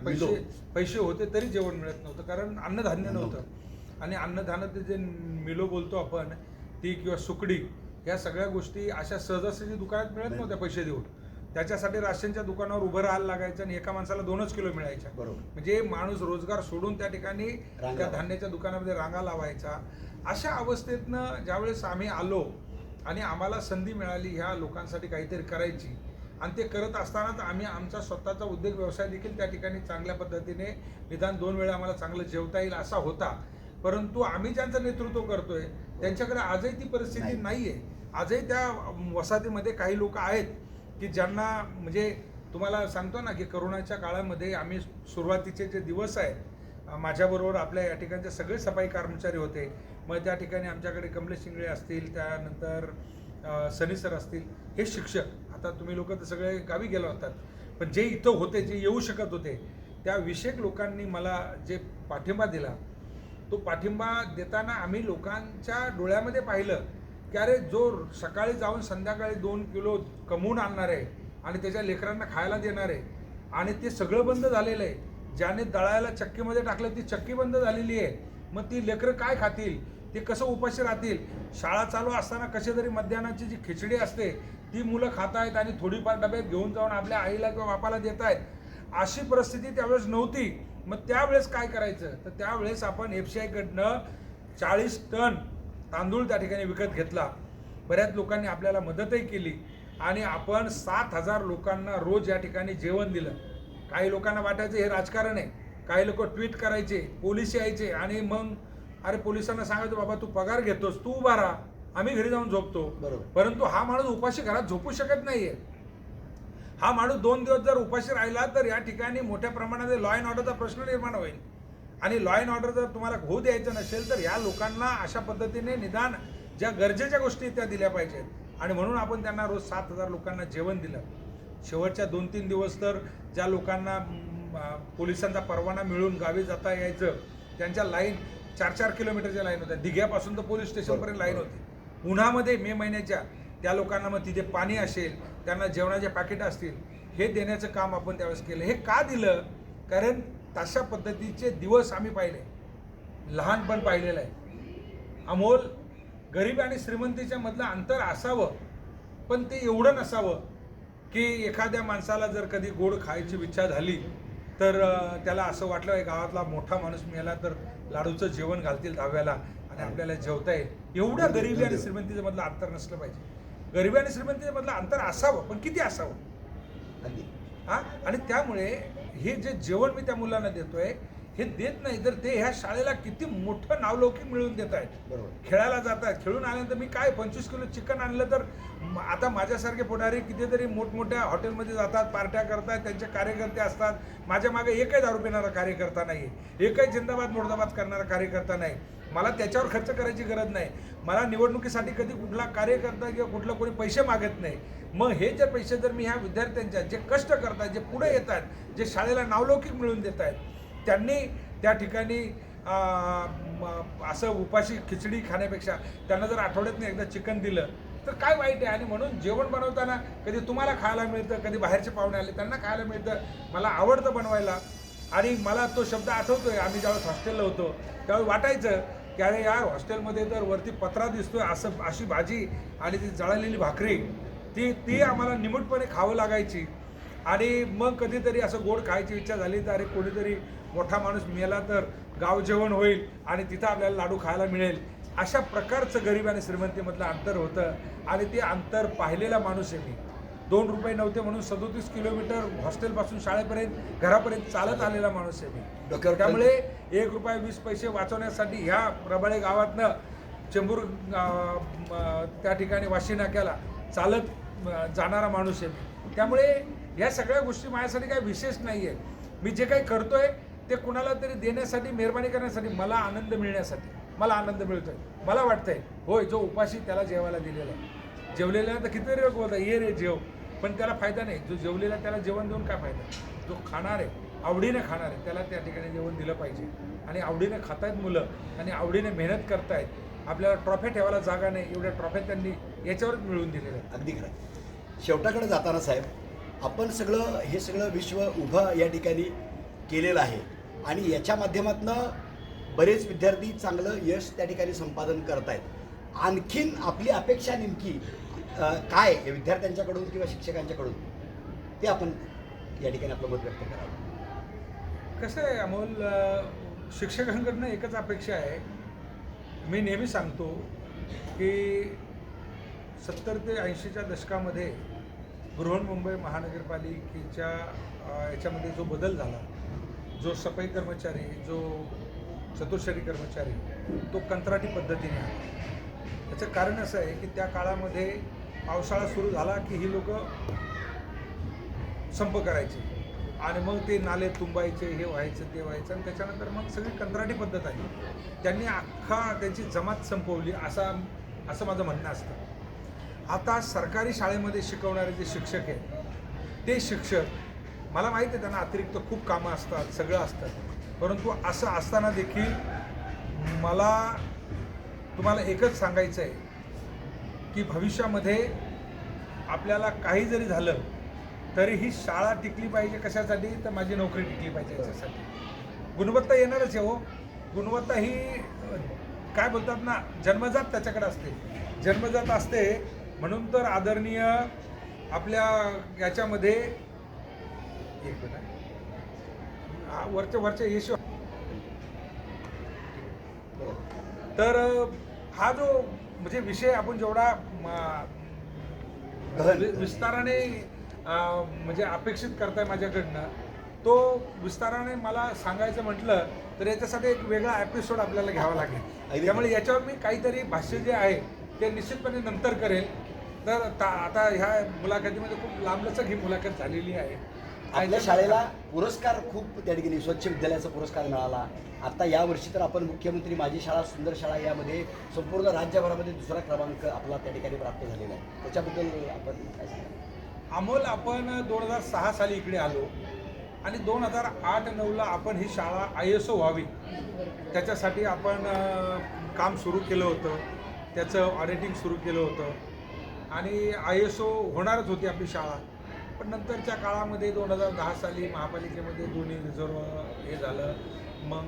पैसे होते तरी जेवण मिळत नव्हतं, कारण अन्नधान्य नव्हतं. आणि अन्नधान्याचे जे मिलो बोलतो आपण ती किंवा सुकडी, ह्या सगळ्या गोष्टी अशा सहजासहजी दुकानात मिळत नव्हत्या पैसे देऊन. त्याच्यासाठी राशनच्या दुकानावर उभं राहायला लागायचं आणि एका माणसाला 2च किलो मिळायच्या. बरोबर. म्हणजे माणूस रोजगार सोडून त्या ठिकाणी त्या धान्याच्या दुकानामध्ये रांगा लावायचा. अशा अवस्थेतनं ज्यावेळेस आम्ही आलो आणि आम्हाला संधी मिळाली ह्या लोकांसाठी काहीतरी करायची आणि ते करत असतानाच आम्ही आमचा स्वतःचा उद्योग व्यवसाय देखील त्या ठिकाणी चांगल्या पद्धतीने निदान 2 वेळा आम्हाला चांगलं जेवता येईल असा होता. परंतु आम्ही ज्यांचं नेतृत्व करतोय त्यांच्याकडे आजही ती परिस्थिती नाही आहे. आजही त्या वसाहतीमध्ये काही लोक आहेत की ज्यांना, म्हणजे तुम्हाला सांगतो ना की करोनाच्या काळामध्ये आम्ही सुरुवातीचे जे दिवस आहेत, माझ्याबरोबर आपल्या या ठिकाणचे सगळे सफाई कर्मचारी होते. मग त्या ठिकाणी आमच्याकडे कमलेश शिंगळे असतील, त्यानंतर सनी सर असतील, हे शिक्षक, आता तुम्ही लोक तर सगळे गावी गेला होतात, पण जे इथं होते, जे येऊ शकत होते, त्या विषयक लोकांनी मला जे पाठिंबा दिला, तो पाठिंबा देताना आम्ही लोकांच्या डोळ्यामध्ये पाहिलं की अरे जो सकाळी जाऊन संध्याकाळी 2 किलो कमवून आणणार आहे आणि त्याच्या लेकरांना खायला देणार आहे आणि ते सगळं बंद झालेलं आहे. ज्याने दळायला चक्कीमध्ये टाकलं ती चक्की बंद झालेली आहे. मग ती लेकरं काय खातील, ते कसं उपाशी राहतील. शाळा चालू असताना कशी तरी मध्यान्हाची जी खिचडी असते ती मुलं खात आहेत आणि थोडीफार डब्यात घेऊन जाऊन आपल्या आईला किंवा बापाला देत आहेत. अशी परिस्थिती त्यावेळेस नव्हती. मग त्यावेळेस काय करायचं, तर त्यावेळेस आपण FCIकडनं 40 टन तांदूळ त्या ठिकाणी विकत घेतला. बऱ्याच लोकांनी आपल्याला मदतही केली आणि आपण 7,000 लोकांना रोज या ठिकाणी जेवण दिलं. काही लोकांना वाटायचं हे राजकारण आहे, काही लोक ट्विट करायचे, पोलीस यायचे आणि मग अरे पोलिसांना सांगायचं बाबा तू पगार घेतोस, तू उभा राहा, आम्ही घरी जाऊन झोपतो. बरोबर. परंतु हा माणूस उपाशी घरात झोपू शकत नाहीये. हा माणूस 2 दिवस जर उपाशी राहिला तर या ठिकाणी मोठ्या प्रमाणात लॉ अँड ऑर्डरचा प्रश्न निर्माण होईल आणि लॉ अँड ऑर्डर जर तुम्हाला होऊ द्यायचं नसेल तर या लोकांना अशा पद्धतीने निदान ज्या गरजेच्या गोष्टी त्या दिल्या पाहिजेत आणि म्हणून आपण त्यांना रोज 7,000 लोकांना जेवण दिलं. शेवटच्या 2-3 दिवस तर ज्या लोकांना पोलिसांचा परवाना मिळून गावी जाता यायचं त्यांच्या लाईन 4-4 किलोमीटरच्या लाईन होत्या. दिघ्यापासून तर पोलीस स्टेशनपर्यंत लाईन होती. उन्हामध्ये मे महिन्याच्या त्या लोकांना मग तिथे पाणी असेल, त्यांना जेवणाचे पॅकेट असतील, हे देण्याचं काम आपण त्यावेळेस केलं. हे का दिलं, कारण तशा पद्धतीचे दिवस आम्ही पाहिले, लहानपण पाहिलेलं आहे. अमोल गरीब आणि श्रीमंतीच्या मधलं अंतर असावं पण ते एवढं नसावं की एखाद्या माणसाला जर कधी गोड खायची इच्छा झाली तर त्याला असं वाटलं की गावातला मोठा माणूस मिळाला तर लाडूचं जेवण घालतील दहाव्याला आणि आपल्याला जेवता येईल. एवढं गरिबी आणि श्रीमंतीच्या मधलं अंतर नसलं पाहिजे. गरिबी आणि श्रीमंतीच्या मधलं अंतर असावं पण किती असावं. हां, आणि त्यामुळे हे जे जेवण मी त्या मुलांना देतोय हे देत नाही तर ते ह्या शाळेला किती मोठं नावलौकिक मिळवून देत आहेत. बरोबर. खेळायला जातात, खेळून आल्यानंतर मी काय 25 किलो चिकन आणलं तर आता माझ्यासारखे पुढारी कितीतरी मोठमोठ्या हॉटेलमध्ये जातात, पार्ट्या करतात, त्यांचे कार्यकर्ते असतात. माझ्या मागे एकही दारू पिणारा कार्यकर्ता नाही, एकही जिंदाबाद मुर्दाबाद करणारा कार्यकर्ता नाही. मला त्याच्यावर खर्च करायची गरज नाही. मला निवडणुकीसाठी कधी कुठला कार्यकर्ता किंवा कुठला कोणी पैसे मागत नाही. मग हे जे पैसे जर मी ह्या विद्यार्थ्यांच्या जे कष्ट करतात, जे पुढे येतात, जे शाळेला नावलौकिक मिळवून देत आहेत, त्यांनी त्या ठिकाणी असं उपाशी खिचडी खाण्यापेक्षा त्यांना जर आठवड्यातनं एकदा चिकन दिलं तर काय वाईट आहे. आणि म्हणून जेवण बनवताना कधी तुम्हाला खायला मिळतं, कधी बाहेरचे पाहुणे आले त्यांना खायला मिळतं. मला आवडतं बनवायला आणि मला तो शब्द आठवतोय. आम्ही ज्यावेळेस हॉस्टेलला होतो त्यावेळी वाटायचं की अरे यार हॉस्टेलमध्ये तर वरती पत्रा दिसतोय, असं अशी भाजी आणि ती जळलेली भाकरी ती आम्हाला निमूटपणे खावं लागायची. आणि मग कधीतरी असं गोड खायची इच्छा झाली तर अरे कोणीतरी मोठा माणूस मेला तर गाव जेवण होईल आणि तिथं आपल्याला लाडू खायला मिळेल. अशा प्रकारचं गरीब आणि श्रीमंतीमधलं अंतर होतं आणि ते अंतर पाहिलेला माणूस आहे मी. 2 रुपये नव्हते म्हणून 37 किलोमीटर हॉस्टेलपासून शाळेपर्यंत घरापर्यंत चालत आलेला माणूस आहे मी. त्यामुळे 1 रुपया 20 पैसे वाचवण्यासाठी ह्या रबाळे गावातनं चेंबूर त्या ठिकाणी वाशी नाक्याला चालत जाणारा माणूस आहे मी. त्यामुळे ह्या सगळ्या गोष्टी माझ्यासाठी काही विशेष नाही आहे. मी जे काही करतोय ते कुणाला तरी देण्यासाठी, मेहरबानी करण्यासाठी, मला आनंद मिळण्यासाठी. मला आनंद मिळतोय. मला वाटतंय होय जो उपाशी त्याला जेवायला दिलेला आहे. जेवलेला तर कितीतरी लोक बोलतात ये रे जेव, पण त्याला फायदा नाही. जो जेवलेला त्याला जेवण देऊन काय फायदा. जो खाणार आहे, आवडीने खाणार आहे, त्याला त्या ठिकाणी जेवण दिलं पाहिजे. आणि आवडीने खातायत मुलं आणि आवडीने मेहनत करतायत. आपल्याला ट्रॉफ्या ठेवायला जागा नाही, एवढ्या ट्रॉफ्या त्यांनी याच्यावरच मिळवून दिलेल्या आहेत. अगदी खरं. शेवटाकडे जाताना साहेब, आपण हे सगळं विश्व उभं या ठिकाणी केलेलं आहे आणि याच्या माध्यमातून बरेच विद्यार्थी चांगलं यश त्या ठिकाणी संपादन करत आहेत. आणखीन आपली अपेक्षा नेमकी काय आहे विद्यार्थ्यांच्याकडून किंवा शिक्षकांच्याकडून, ते आपण या ठिकाणी आपलं मत व्यक्त करावं. कसं आहे अमोल, शिक्षकांकडनं एकच अपेक्षा आहे. मी नेहमी सांगतो की 70 ते 80च्या दशकामध्ये बृहन्मुंबई महानगरपालिकेच्या याच्यामध्ये जो बदल झाला, जो सफाई कर्मचारी, जो चतुर्शरी कर्मचारी, तो कंत्राटी पद्धतीने आला. याचं कारण असं आहे की त्या काळामध्ये पावसाळा सुरू झाला की ही लोक संप करायचे आणि मग ते नाले तुंबायचे, हे व्हायचं ते व्हायचं आणि त्याच्यानंतर मग सगळी कंत्राटी पद्धत आली. त्यांनी त्यांची जमात संपवली असं माझं म्हणणं असतं. आता सरकारी शाळेमध्ये शिकवणारे जे शिक्षक आहेत ते शिक्षक मला माहिती आहे त्यांना अतिरिक्त खूप कामं असतात, सगळं असतं, परंतु असं असताना देखील मला तुम्हाला एकच सांगायचं आहे की भविष्यामध्ये आपल्याला काही जरी झालं तरी ही शाळा टिकली पाहिजे. कशासाठी? तर माझी नोकरी टिकली पाहिजे याच्यासाठी. गुणवत्ता येणारच आहे हो. गुणवत्ता ही काय बोलतात ना, जन्मजात त्याच्याकडे असते, जन्मजात असते. म्हणून तर आदरणीय आपल्या याच्यामध्ये एक मिनिट वरच्या यश, तर हा जो म्हणजे विषय आपण जेवढा विस्ताराने म्हणजे अपेक्षित करताय माझ्याकडनं, तो विस्ताराने मला सांगायचं म्हटलं तर याच्यासाठी एक वेगळा एपिसोड आपल्याला घ्यावा लागेल. त्यामुळे याच्यावर मी काहीतरी भाष्य जे आहे ते निश्चितपणे नंतर करेल. तर आता ह्या मुलाखतीमध्ये खूप लांबलचक ही मुलाखत झालेली आहे. आपल्या शाळेला पुरस्कार खूप त्या ठिकाणी स्वच्छ विद्यालयाचा पुरस्कार मिळाला. आता यावर्षी तर आपण मुख्यमंत्री माझी शाळा सुंदर शाळा यामध्ये संपूर्ण राज्यभरामध्ये दुसरा क्रमांक आपला त्या ठिकाणी प्राप्त झालेला आहे. त्याच्याबद्दल आपण काय सांगाल? अमोल, आपण 2006 साली इकडे आलो आणि 2008-09ला आपण ही शाळा ISO व्हावी त्याच्यासाठी आपण काम सुरू केलं होतं, त्याचं ऑडिटिंग सुरू केलं होतं आणि ISO होणारच होती आपली शाळा. पण नंतरच्या काळामध्ये 2010 साली महापालिकेमध्ये दोन्ही रिझर्व हे झालं, मग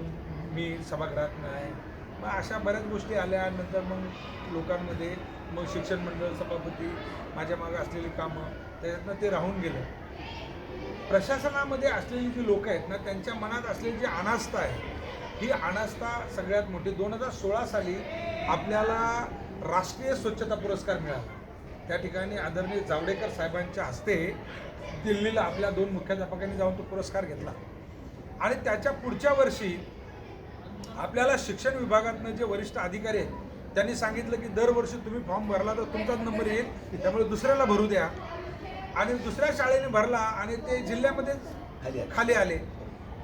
मी सभागृहात नाही, मग अशा बऱ्याच गोष्टी आल्या. नंतर मग लोकांमध्ये मग शिक्षण मंडळ सभापती, माझ्या मागं असलेली कामं, त्याच्यातनं ते राहून गेलं. प्रशासनामध्ये असलेली जी लोक आहेत ना, त्यांच्या मनात असलेली जी अनास्था आहे, ही अनास्था सगळ्यात मोठी. 2016 साली आपल्याला राष्ट्रीय स्वच्छता पुरस्कार मिळाला. त्या ठिकाणी आदरणीय जावडेकर साहेबांच्या हस्ते दिल्लीला आपल्या 2 मुख्याध्यापकांनी जाऊन तो पुरस्कार घेतला. आणि त्याच्या पुढच्या वर्षी आपल्याला शिक्षण विभागातनं जे वरिष्ठ अधिकारी आहेत त्यांनी सांगितलं की दरवर्षी तुम्ही फॉर्म भरला तर तुमचाच नंबर येईल, त्यामुळे दुसऱ्याला भरू द्या. आणि दुसऱ्या शाळेने भरला आणि ते जिल्ह्यामध्ये खाली आले.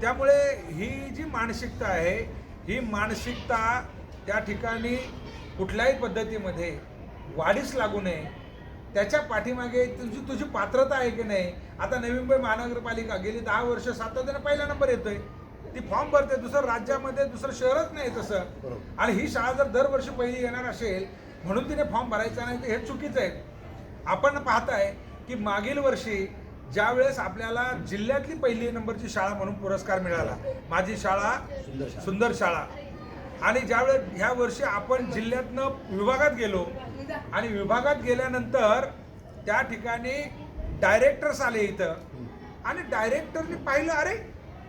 त्यामुळे ही जी मानसिकता आहे, ही मानसिकता त्या ठिकाणी कुठल्याही पद्धतीमध्ये वाढीस लागू नये. त्याच्या पाठीमागे तुझी पात्रता आहे की नाही. आता नवी मुंबई महानगरपालिका गेली 10 वर्ष सातत्याने पहिला नंबर येतोय, ती फॉर्म भरते. दुसरं राज्यामध्ये दुसरं शहरच नाही तसं. आणि ही शाळा जर दरवर्षी पहिली येणार असेल म्हणून तिने फॉर्म भरायचा नाही, तर हे चुकीचं आहे. आपण पाहताय की मागील वर्षी ज्या वेळेस आपल्याला जिल्ह्यातली पहिली नंबरची शाळा म्हणून पुरस्कार मिळाला, माझी शाळा सुंदर शाळा, आणि ज्यावेळेस ह्या वर्षी आपण जिल्ह्यातनं विभागात गेलो आणि विभागात गेल्यानंतर त्या ठिकाणी डायरेक्टर्स आले इथं आणि डायरेक्टरने पाहिलं, अरे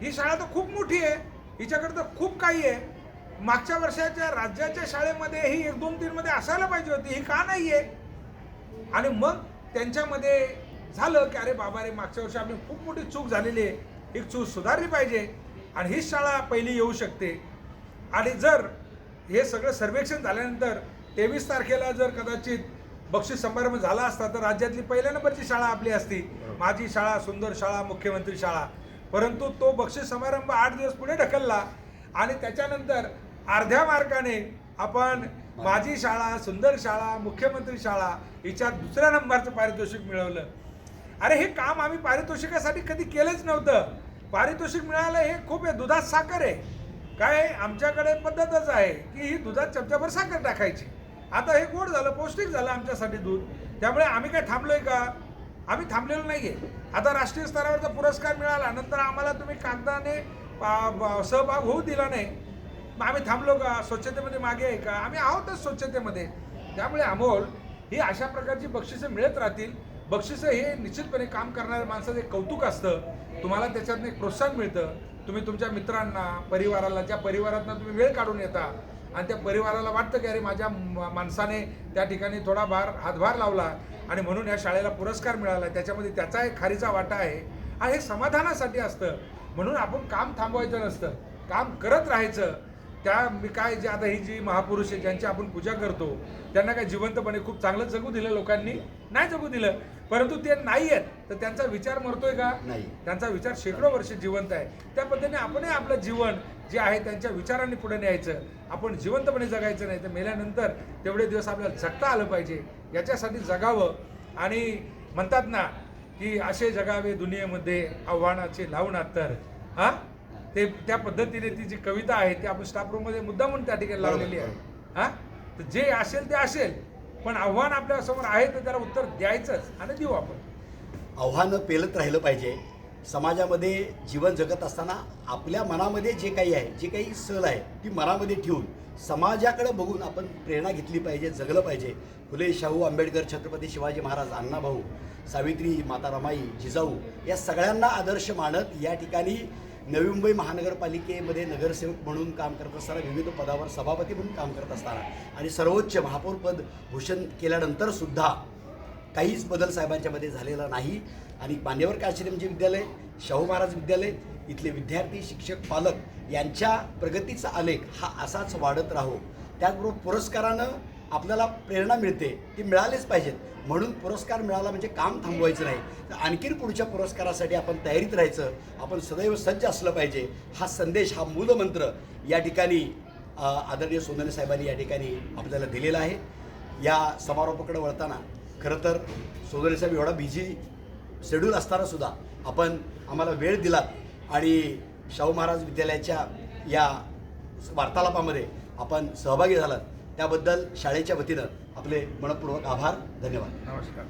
ही शाळा तर खूप मोठी आहे, हिच्याकडे तर खूप काही आहे. मागच्या वर्षाच्या राज्याच्या शाळेमध्ये ही 1, 2, 3 मध्ये असायला पाहिजे होती, ही का नाही आहे. आणि मग त्यांच्यामध्ये झालं की अरे बाबा रे, मागच्या वर्षी आम्ही खूप मोठी चूक झालेली आहे, ही चूक सुधारली पाहिजे आणि हीच शाळा पहिली येऊ शकते. आणि जर हे सगळं सर्वेक्षण झाल्यानंतर 23 तारखेला जर कदाचित बक्षीस समारंभ झाला असता तर राज्यातली पहिल्या नंबरची शाळा आपली असती, माझी शाळा सुंदर शाळा मुख्यमंत्री शाळा. परंतु तो बक्षीस समारंभ 8 दिवस पुढे ढकलला आणि त्याच्यानंतर अर्ध्या मार्काने आपण माझी शाळा सुंदर शाळा मुख्यमंत्री शाळा हिच्यात दुसऱ्या नंबरचं पारितोषिक मिळवलं. अरे हे काम आम्ही पारितोषिकासाठी कधी केलंच नव्हतं. पारितोषिक मिळालं हे खूप आहे, दुधात साखर आहे. काय आमच्याकडे पद्धतच आहे की ही दुधात चमच्याभर साखर टाकायची. आता हे गोड झालं, पौष्टिक झालं आमच्यासाठी दूध, त्यामुळे आम्ही काय थांबलोय का? आम्ही थांबलेलो नाहीये. आता राष्ट्रीय स्तरावरचा पुरस्कार मिळाला, नंतर आम्हाला तुम्ही कागदाने सहभाग होऊ दिला नाही, मग आम्ही थांबलो का? स्वच्छतेमध्ये मागे आहे का? आम्ही आहोतच स्वच्छतेमध्ये. त्यामुळे अमोल, ही अशा प्रकारची बक्षिसं मिळत राहतील. बक्षिसं हे निश्चितपणे काम करणाऱ्या माणसाचं एक कौतुक असतं, तुम्हाला त्याच्यातनं एक प्रोत्साहन मिळतं. तुम्ही तुमच्या मित्रांना, परिवाराला, ज्या परिवारातनं तुम्ही वेळ काढून येता आणि त्या परिवाराला वाटतं की अरे माझ्या माणसाने त्या ठिकाणी थोडा हातभार लावला आणि म्हणून या शाळेला पुरस्कार मिळाला, त्याच्यामध्ये त्याचा एक खारीचा वाटा आहे. आणि हे समाधानासाठी असतं. म्हणून आपण काम थांबवायचं नसतं, काम करत राहायचं. मी काय जे आता ही जी महापुरुष आहे ज्यांची आपण पूजा करतो त्यांना काय जिवंतपणे खूप चांगलं जगू दिलं लोकांनी? नाही जगू दिलं. परंतु ते नाही आहेत तर त्यांचा विचार मरतोय का? नाही. त्यांचा विचार शेकडो वर्ष जिवंत आहे. त्या पद्धतीने आपणही आपलं जीवन जे आहे त्यांच्या विचारांनी पुढे न्यायचं. आपण जिवंतपणे जगायचं नाही, तर मेल्यानंतर तेवढे दिवस आपल्याला जगता आलं पाहिजे, याच्यासाठी जगावं. आणि म्हणतात ना की असे जगावे दुनियेमध्ये आव्हानाचे लावून तर हा ते त्या पद्धतीने ती जी कविता आहे ती आपण स्टाफ रूममध्ये मुद्दामून त्या ठिकाणी लावलेली आहे. हा तर जे असेल ते असेल, पण आव्हान आपल्यासमोर आहे तर त्याला उत्तर द्यायचंच आणि देऊ आपण. आव्हानं पेलत राहिलं पाहिजे. समाजामध्ये जीवन जगत असताना आपल्या मनामध्ये जे काही आहे, जे काही सल आहे ती मनामध्ये ठेवून समाजाकडे बघून आपण प्रेरणा घेतली पाहिजे, जगलं पाहिजे. फुले, शाहू, आंबेडकर, छत्रपती शिवाजी महाराज, अण्णाभाऊ, सावित्री, माता रमाई, जिजाऊ या सगळ्यांना आदर्श मानत या ठिकाणी नवी मुंबई महानगरपालिकेमध्ये नगरसेवक म्हणून काम करत असताना, विविध पदावर सभापती म्हणून काम करत असताना आणि सर्वोच्च महापौर पद भूषण केल्यानंतर सुद्धा काहीच बदल साहेबांच्यामध्ये झालेला नाही. आणि मान्यवर काशीरामजी विद्यालय, शाहू महाराज विद्यालय इथले विद्यार्थी, शिक्षक, पालक यांच्या प्रगतीचा आलेख हा असाच वाढत राहो. त्याचबरोबर पुरस्कारानं आपल्याला प्रेरणा मिळते, ती मिळालीच पाहिजेत. म्हणून पुरस्कार मिळाला म्हणजे काम थांबवायचं नाही, तर आणखीन पुढच्या पुरस्कारासाठी आपण तयारीत राहायचं, आपण सदैव सज्ज असलं पाहिजे. हा संदेश, हा मूलमंत्र या ठिकाणी आदरणीय सोनवणे साहेबांनी या ठिकाणी आपल्याला दिलेला आहे. या समारोपाकडे वळताना खरं तर सोनवणे साहेब एवढा बिझी शेड्यूल असताना सुद्धा आपण आम्हाला वेळ दिलात आणि शाहू महाराज विद्यालयाच्या या वार्तालापामध्ये आपण सहभागी झालात त्याबद्दल शाळेच्या वतीनं आपले मनपूर्वक आभार, धन्यवाद. नमस्कार.